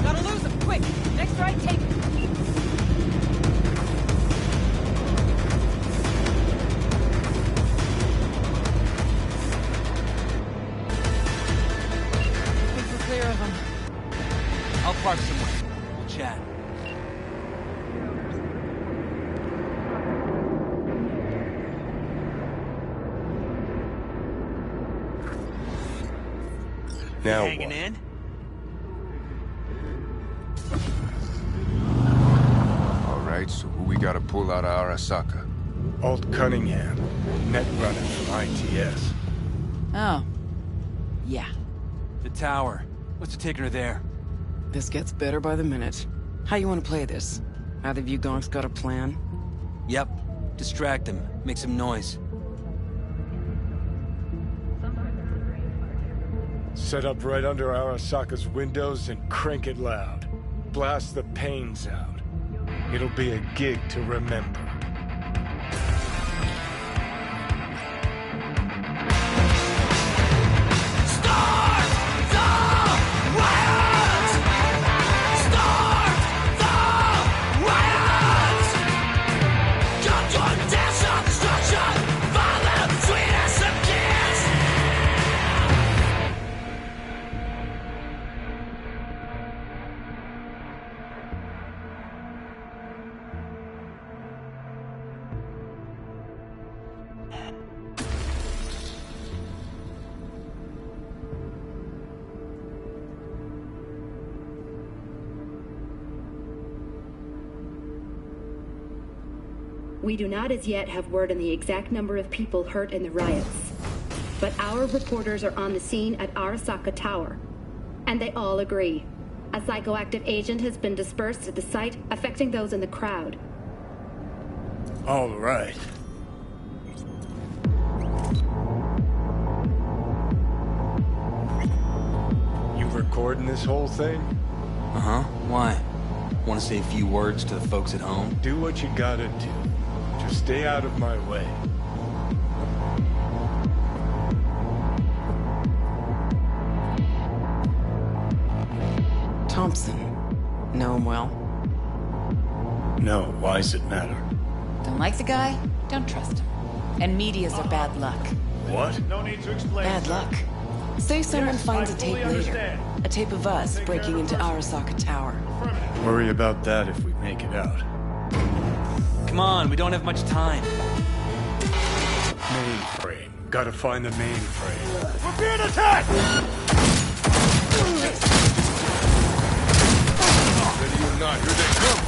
Gotta lose him, quick! Next right, take it! Think we're clear of them. I'll park somewhere. We'll chat. Now Hanging what? in? All right, so who we gotta pull out of Arasaka? Alt Cunningham, net runner from ITS. Oh. Yeah. The tower. What's it taking her there? This gets better by the minute. How you want to play this? Either of you donks got a plan? Yep. Distract him. Make some noise. Set up right under Arasaka's windows and crank it loud. Blast the panes out. It'll be a gig to remember. We do not as yet have word on the exact number of people hurt in the riots. But our reporters are on the scene at Arasaka Tower. And they all agree. A psychoactive agent has been dispersed at the site, affecting those in the crowd. All right. You recording this whole thing? Uh-huh. Why? Want to say a few words to the folks at home? Do what you gotta do. Just stay out of my way. Thompson. Know him well? No, why does it matter? Don't like the guy? Don't trust him. And medias are bad luck. What? No need to explain. Bad luck. Say someone finds a tape later. Understand. A tape of us breaking into Arasaka Tower. Worry about that if we make it out. Come on, we don't have much time. Mainframe. Gotta find the mainframe. We're being attacked! Ready or not, here they come.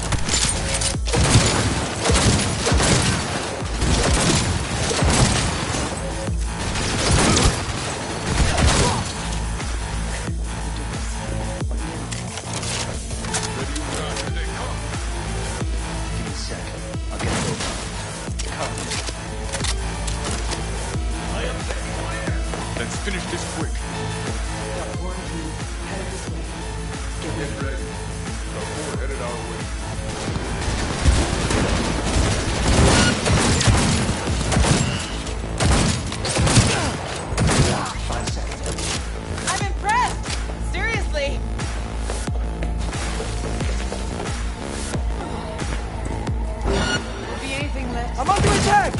Let's finish this quick. Get ready. The horde headed our way. I'm impressed! Seriously! Will be anything left. I'm under attack!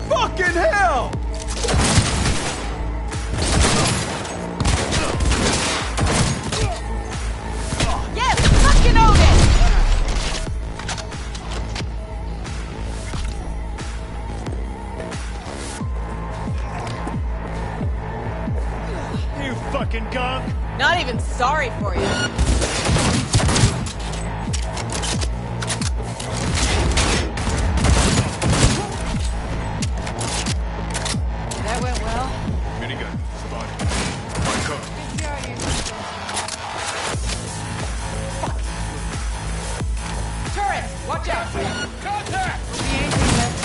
Fucking hell! Yes! Fucking own it! You fucking gunk! Not even sorry for you. That went well. Minigun, spotted. My car. Turret! Watch out! Contact! Will be anything left.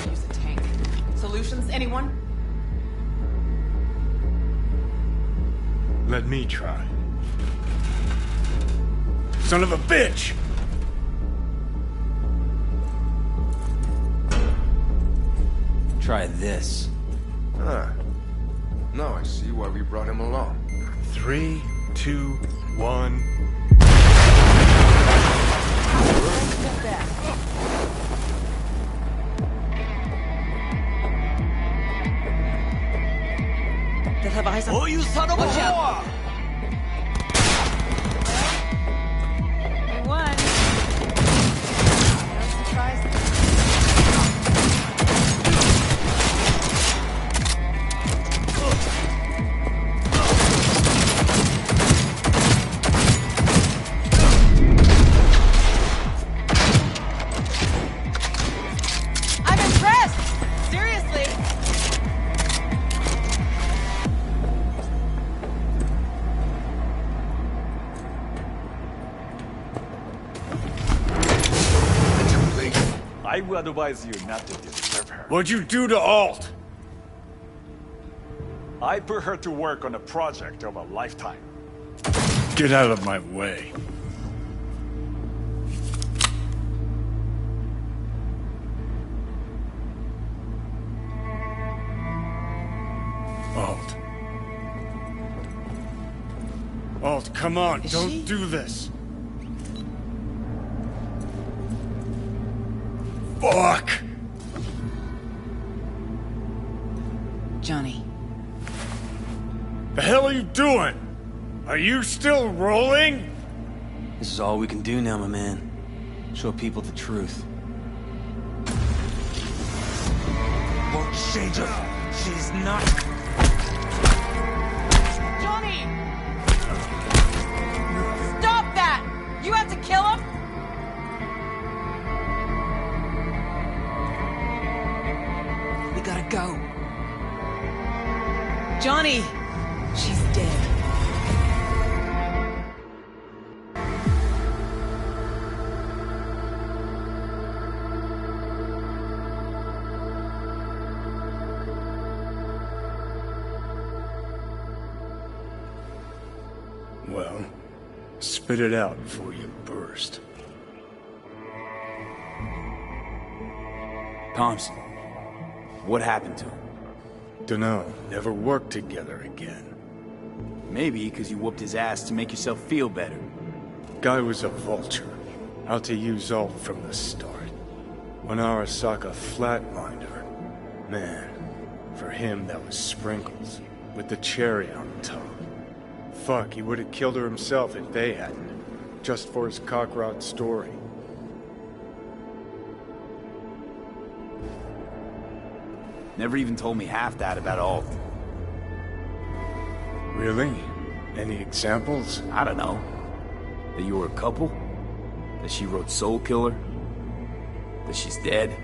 Use a tank. Solutions, anyone? Let me try. Son of a bitch! Try this. Ah. Now I see why we brought him along. 3, 2, 1. They'll have eyes on. Oh, you son of a whore! We won. No surprise. I'm impressed! Seriously! I would advise you not to disturb her. What'd you do to Alt? I put her to work on a project of a lifetime. Get out of my way. Alt. Alt, come on, don't do this. Fuck! Johnny. The hell are you doing? Are you still rolling? This is all we can do now, my man. Show people the truth. Won't change her. She's not. Johnny! Stop that! You have to kill him? We gotta go. Johnny! She's dead. know? Spit it out before you burst. Thompson, what happened to him? Dunno, never worked together again. Maybe because you whooped his ass to make yourself feel better. Guy was a vulture, out to use Alt from the start. When Arasaka flatlined her, man, for him that was sprinkles, with the cherry on top. Fuck, he would have killed her himself if they hadn't, just for his cockrot story. Never even told me half that about Alt. Really? Any examples? I don't know. That you were a couple? That she wrote Soul Killer? That she's dead?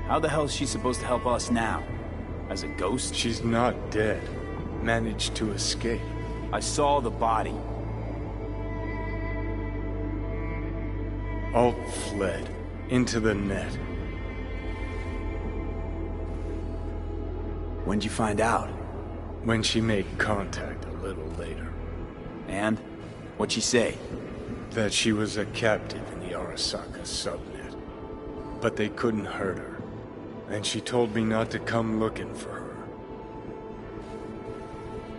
How the hell is she supposed to help us now? As a ghost? She's not dead. Managed to escape. I saw the body. Alt fled. Into the net. When'd you find out? When she made contact a little later. And? What'd she say? That she was a captive in the Arasaka subnet. But they couldn't hurt her. And she told me not to come looking for her.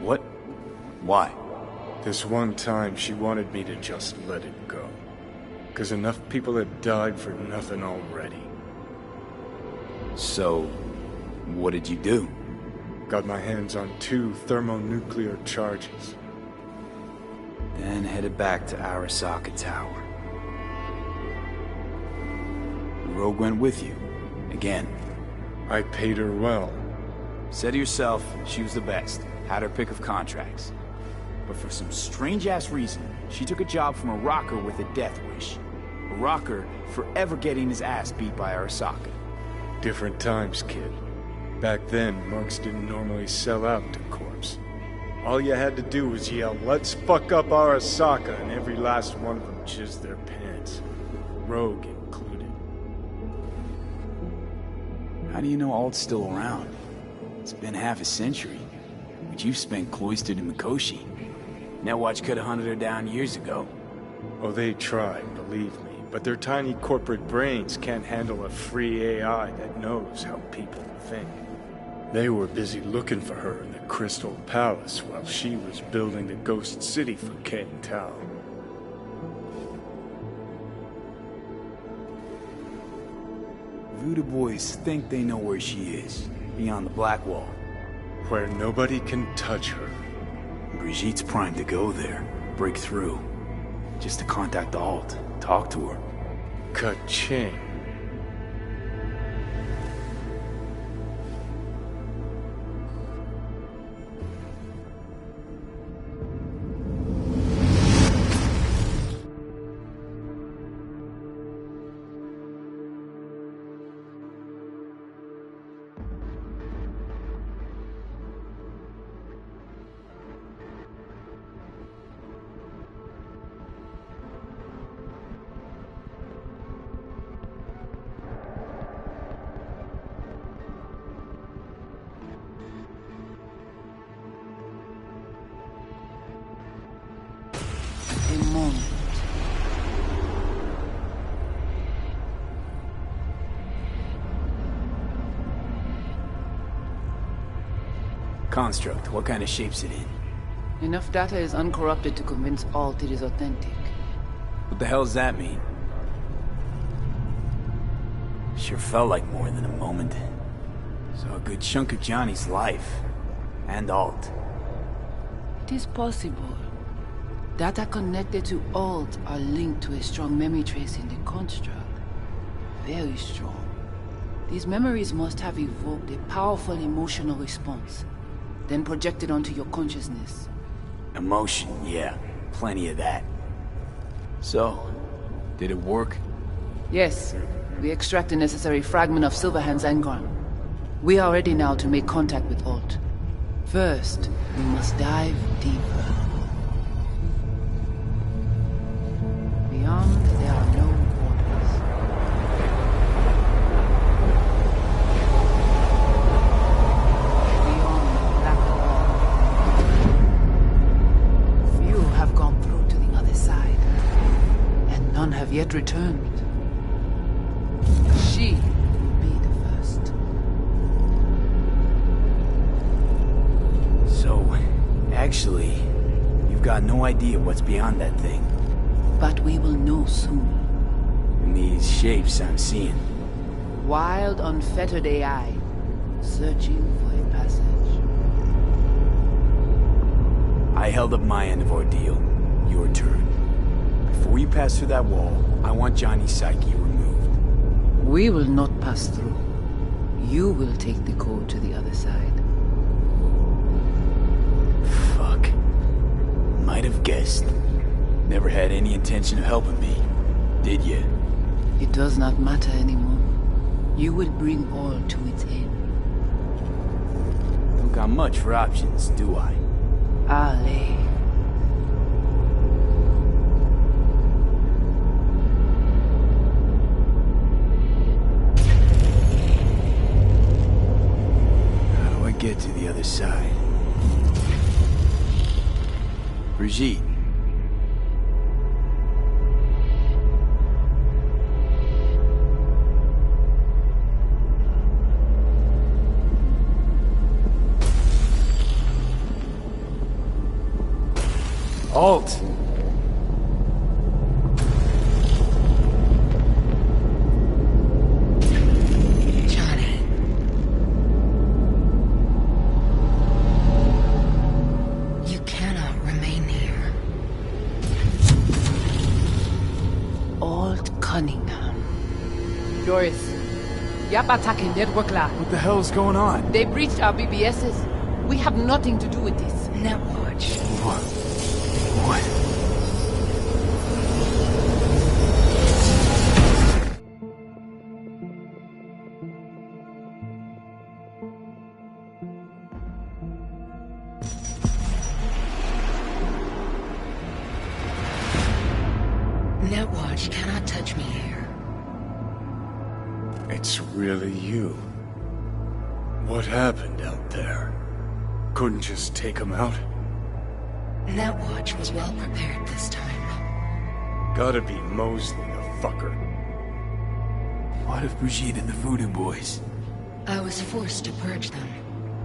What? Why? This one time she wanted me to just let it go. 'Cause enough people had died for nothing already. So, what did you do? Got my hands on 2 thermonuclear charges. Then headed back to Arasaka Tower. Rogue went with you. Again. I paid her well. Said to yourself, she was the best. Had her pick of contracts. But for some strange-ass reason, she took a job from a rocker with a death wish. A rocker forever getting his ass beat by Arasaka. Different times, kid. Back then, monks didn't normally sell out to corpse. All you had to do was yell, "Let's fuck up Arasaka," and every last one of them jizzed their pants. Rogue included. How do you know Alt's still around? It's been half a century. But you've spent cloistered in Mikoshi. Netwatch could have hunted her down years ago. Oh, they tried, believe me. But their tiny corporate brains can't handle a free AI that knows how people think. They were busy looking for her in the Crystal Palace while she was building the Ghost City for King Tao. Voodoo boys think they know where she is, beyond the Black Wall. Where nobody can touch her. Brigitte's primed to go there, break through. Just to contact Alt, talk to her. Ka-ching. A moment. Construct, what kind of shape's it in? Enough data is uncorrupted to convince Alt it is authentic. What the hell does that mean? Sure felt like more than a moment. Saw a good chunk of Johnny's life. And Alt. It is possible. Data connected to Alt are linked to a strong memory trace in the construct. Very strong. These memories must have evoked a powerful emotional response, then projected onto your consciousness. Emotion, yeah. Plenty of that. So, did it work? Yes. We extract the necessary fragment of Silverhand's engram. We are ready now to make contact with Alt. First, we must dive deeper. Beyond, there are no borders. Beyond the black wall, yet returned. She will be the first. So, actually, you've got no idea what's beyond that thing. But we will know soon. And these shapes I'm seeing. Wild, unfettered AI, searching for a passage. I held up my end of ordeal. Your turn. Before you pass through that wall, I want Johnny's psyche removed. We will not pass through. You will take the code to the other side. Fuck. Might have guessed. Never had any intention of helping me, did you? It does not matter anymore. You will bring all to its end. Don't got much for options, do I? Ale. How do I get to the other side? Brigitte. Alt! Johnny. You cannot remain here. Alt Cunningham. Doris. Yap attacking network lab. What the hell is going on? They breached our BBSs. We have nothing to do with this. Netwatch. What? Netwatch cannot touch me here. It's really you. What happened out there? Couldn't just take him out? Netwatch was well prepared this time. Gotta be Mosley, the fucker. What of Brigitte and the Voodoo Boys? I was forced to purge them.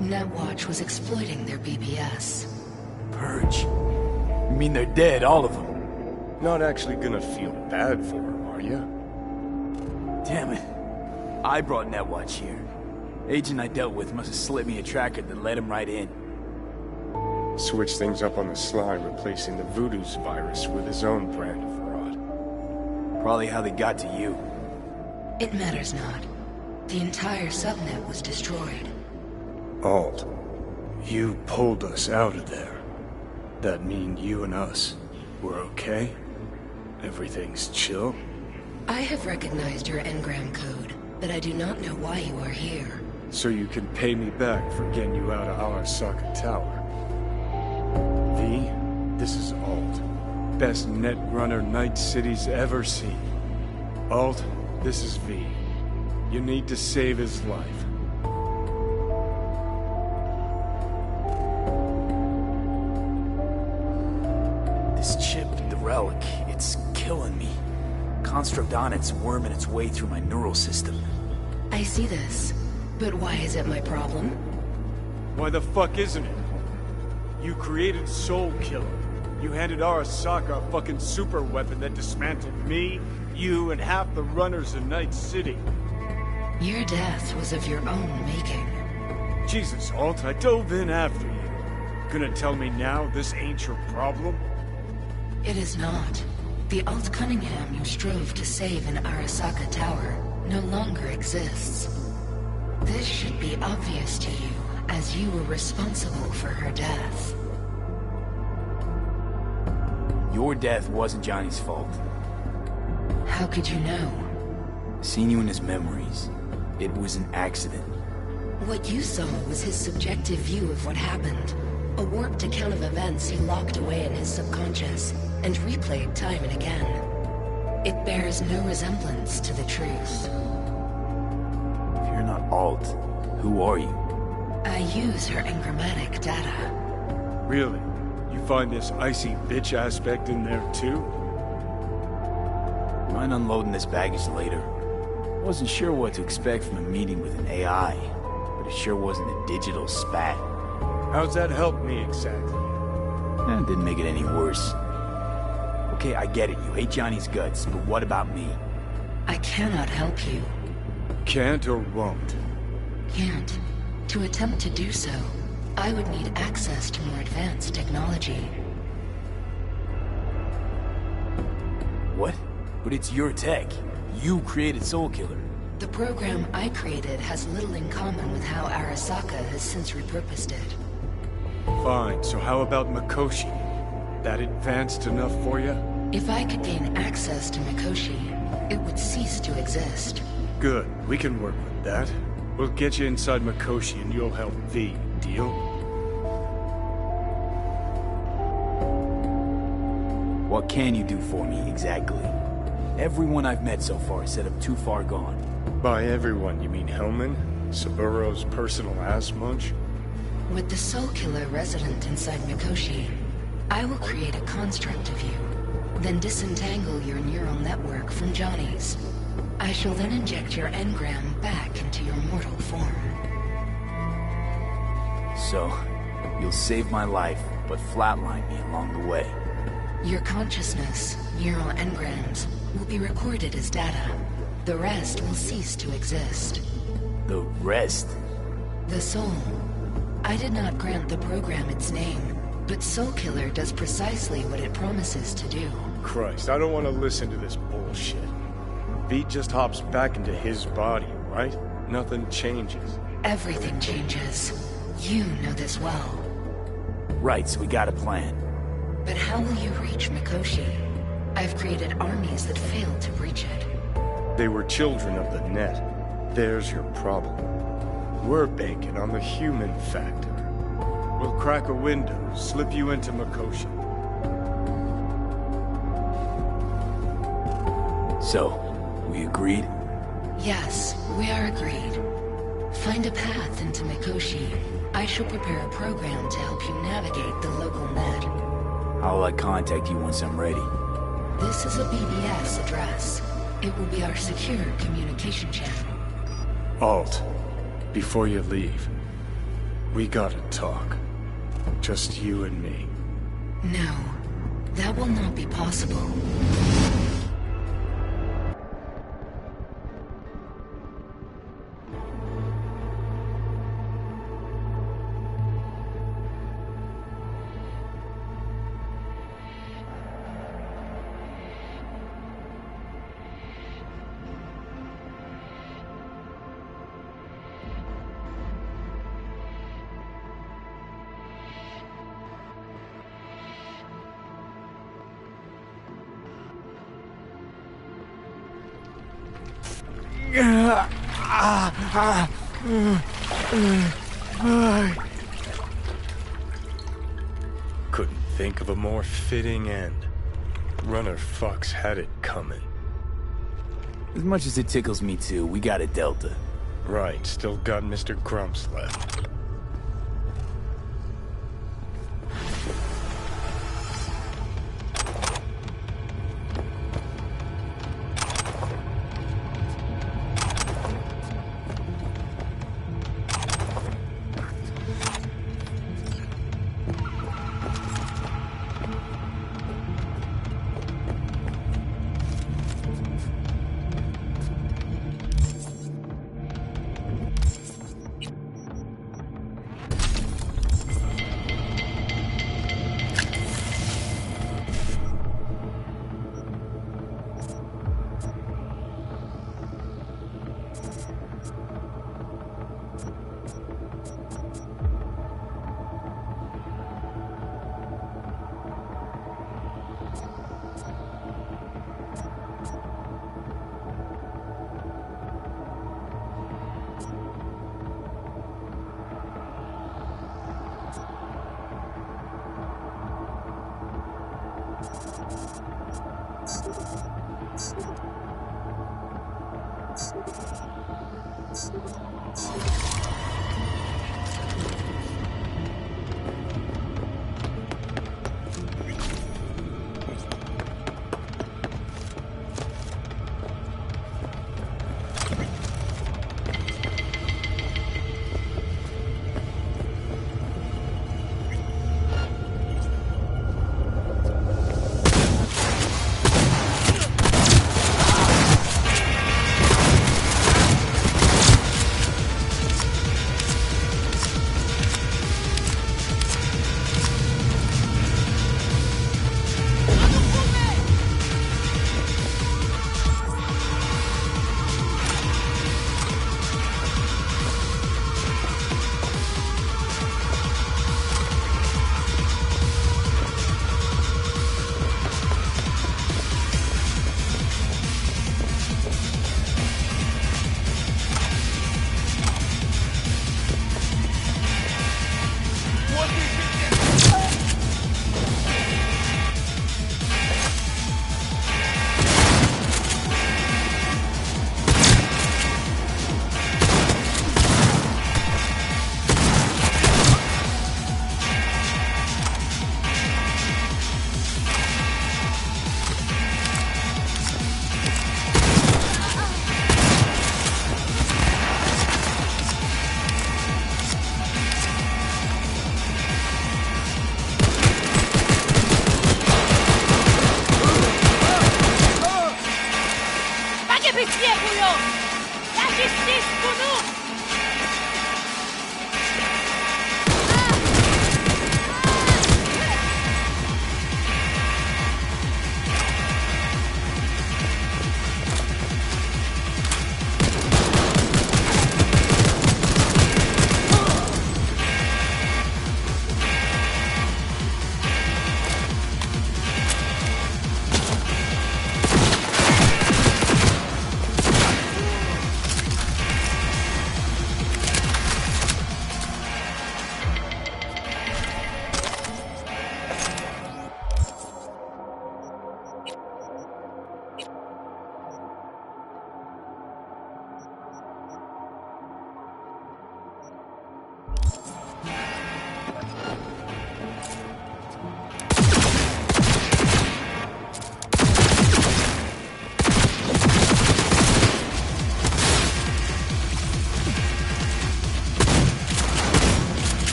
Netwatch was exploiting their BBS. Purge? You mean they're dead, all of them? Not actually gonna feel bad for him, are you? Damn it. I brought Netwatch here. Agent I dealt with must have slipped me a tracker that led him right in. Switch things up on the sly, replacing the Voodoo's virus with his own brand of fraud. Probably how they got to you. It matters not. The entire subnet was destroyed. Alt, you pulled us out of there. That mean you and us were okay? Everything's chill? I have recognized your engram code, but I do not know why you are here. So you can pay me back for getting you out of Arasaka Tower. V, this is Alt. Best netrunner Night City's ever seen. Alt, this is V. You need to save his life. This chip, the relic, it's killing me. Construct on it's worming its way through my neural system. I see this. But why is it my problem? Why the fuck isn't it? You created Soul Killer. You handed Arasaka a fucking super weapon that dismantled me, you, and half the runners in Night City. Your death was of your own making. Jesus, Alt, I dove in after you. Gonna tell me now this ain't your problem? It is not. The Alt Cunningham you strove to save in Arasaka Tower no longer exists. This should be obvious to you, as you were responsible for her death. Your death wasn't Johnny's fault. How could you know? Seen you in his memories. It was an accident. What you saw was his subjective view of what happened. A warped account of events he locked away in his subconscious, and replayed time and again. It bears no resemblance to the truth. If you're not Alt, who are you? I use her engrammatic data. Really? You find this icy bitch aspect in there too? Mind unloading this baggage later? Wasn't sure what to expect from a meeting with an AI, but it sure wasn't a digital spat. How's that help me exactly? Didn't make it any worse. Okay, I get it. You hate Johnny's guts, but what about me? I cannot help you. Can't or won't? Can't. To attempt to do so, I would need access to more advanced technology. What? But it's your tech. You created Soulkiller. The program I created has little in common with how Arasaka has since repurposed it. Fine, so how about Mikoshi? That advanced enough for you? If I could gain access to Mikoshi, it would cease to exist. Good, we can work with that. We'll get you inside Mikoshi and you'll help V. Deal? What can you do for me, exactly? Everyone I've met so far said I'm too far gone. By everyone, you mean Hellman? Saburo's personal ass munch? With the Soulkiller resident inside Mikoshi, I will create a construct of you, then disentangle your neural network from Johnny's. I shall then inject your engram back into your mortal form. So, you'll save my life, but flatline me along the way. Your consciousness, neural engrams, will be recorded as data. The rest will cease to exist. The rest? The soul. I did not grant the program its name, but Soulkiller does precisely what it promises to do. Christ, I don't want to listen to this bullshit. V just hops back into his body, right? Nothing changes. Everything changes. You know this well. Right, so we got a plan. But how will you reach Mikoshi? I've created armies that failed to reach it. They were children of the net. There's your problem. We're banking on the human factor. We'll crack a window, slip you into Mikoshi. So, we agreed? Yes, we are agreed. Find a path into Mikoshi. I shall prepare a program to help you navigate the local net. How will I contact you once I'm ready? This is a BBS address. It will be our secure communication channel. Alt, before you leave, we gotta talk. Just you and me. No, that will not be possible. Couldn't think of a more fitting end. Runner fucks had it coming. As much as it tickles me too, we got a Delta. Right, still got Mr. Grumps left.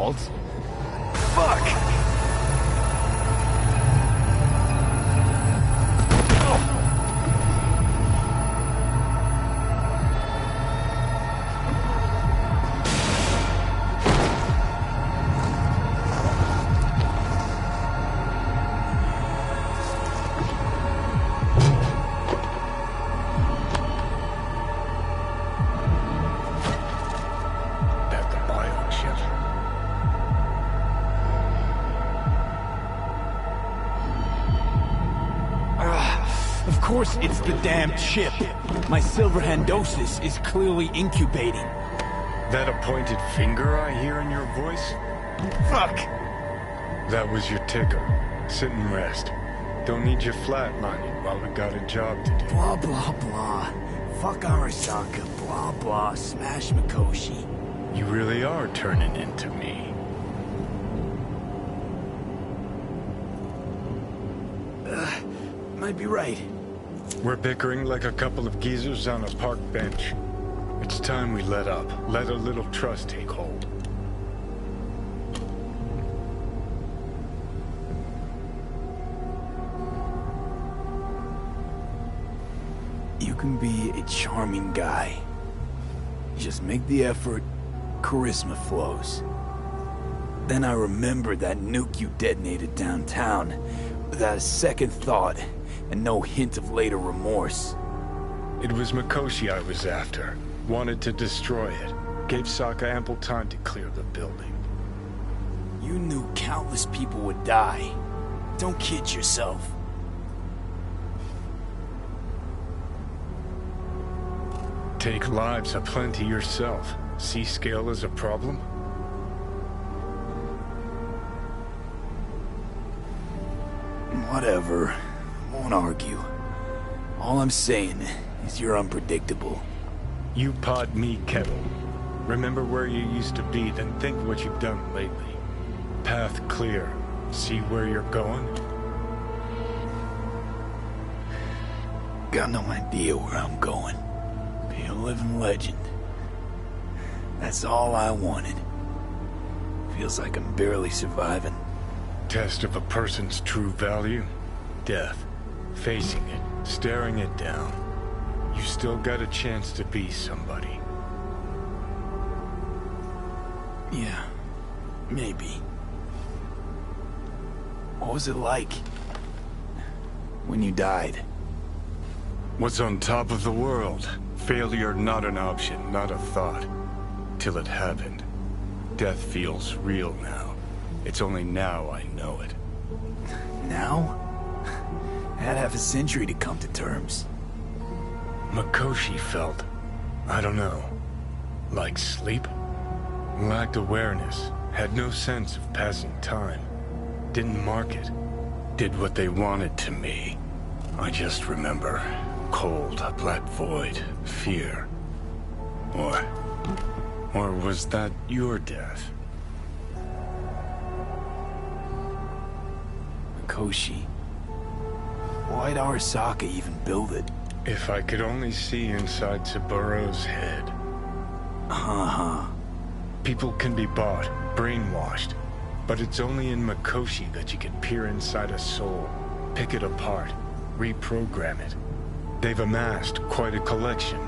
vaults? Fuck! Of course it's the damn chip. My Silverhandosis is clearly incubating. That a pointed finger I hear in your voice? Fuck! That was your ticker. Sit and rest. Don't need you flatlining while we got a job to do. Blah, blah, blah. Fuck Arasaka, blah, blah. Smash Mikoshi. You really are turning into me. Might be right. We're bickering like a couple of geezers on a park bench. It's time we let up. Let a little trust take hold. You can be a charming guy. Just make the effort, charisma flows. Then I remembered that nuke you detonated downtown without a second thought and no hint of later remorse. It was Mikoshi I was after. Wanted to destroy it. Gave Sokka ample time to clear the building. You knew countless people would die. Don't kid yourself. Take lives aplenty yourself. See scale as a problem? Whatever. Won't argue. All I'm saying is you're unpredictable. You pot me kettle. Remember where you used to be, then think what you've done lately. Path clear. See where you're going? Got no idea where I'm going. Be a living legend. That's all I wanted. Feels like I'm barely surviving. Test of a person's true value? Death. Facing it, staring it down. You still got a chance to be somebody. Yeah, maybe. What was it like when you died? Was on top of the world. Failure not an option, not a thought. Till it happened. Death feels real now. It's only now I know it. Now? I had half a century to come to terms. Mikoshi felt, I don't know, like sleep? Lacked awareness, had no sense of passing time. Didn't mark it. Did what they wanted to me. I just remember cold, a black void, fear. Or was that your death? Mikoshi. Why'd Arasaka even build it? If I could only see inside Saburo's head. People can be bought, brainwashed. But it's only in Mikoshi that you can peer inside a soul, pick it apart, reprogram it. They've amassed quite a collection.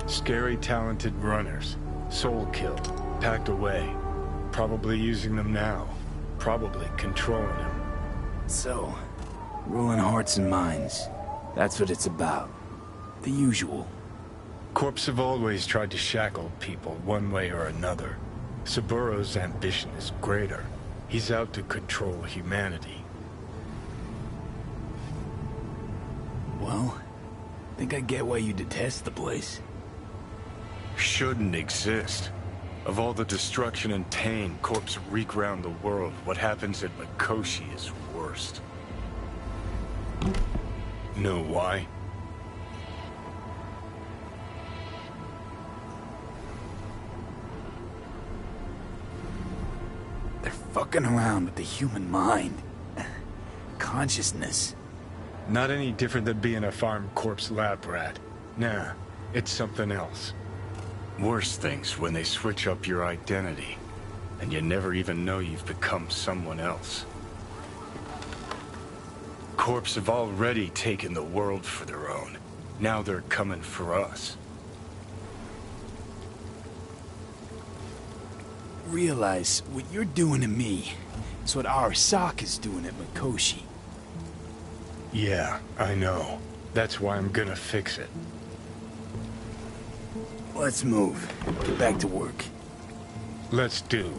Scary, talented runners. Soul killed, packed away. Probably using them now. Probably controlling them. So, ruling hearts and minds. That's what it's about. The usual. Corps have always tried to shackle people one way or another. Saburo's ambition is greater. He's out to control humanity. Well, think I get why you detest the place. Shouldn't exist. Of all the destruction and pain Corps wreak around the world, what happens at Mikoshi is worst. Know why? They're fucking around with the human mind. Consciousness. Not any different than being a farm corpse lab rat. Nah, it's something else. Worse things when they switch up your identity. and you never even know you've become someone else. Corps have already taken the world for their own. Now they're coming for us. Realize what you're doing to me is what Arasaka's doing at Mikoshi. Yeah, I know. That's why I'm gonna fix it. Let's move. Get back to work. Let's do.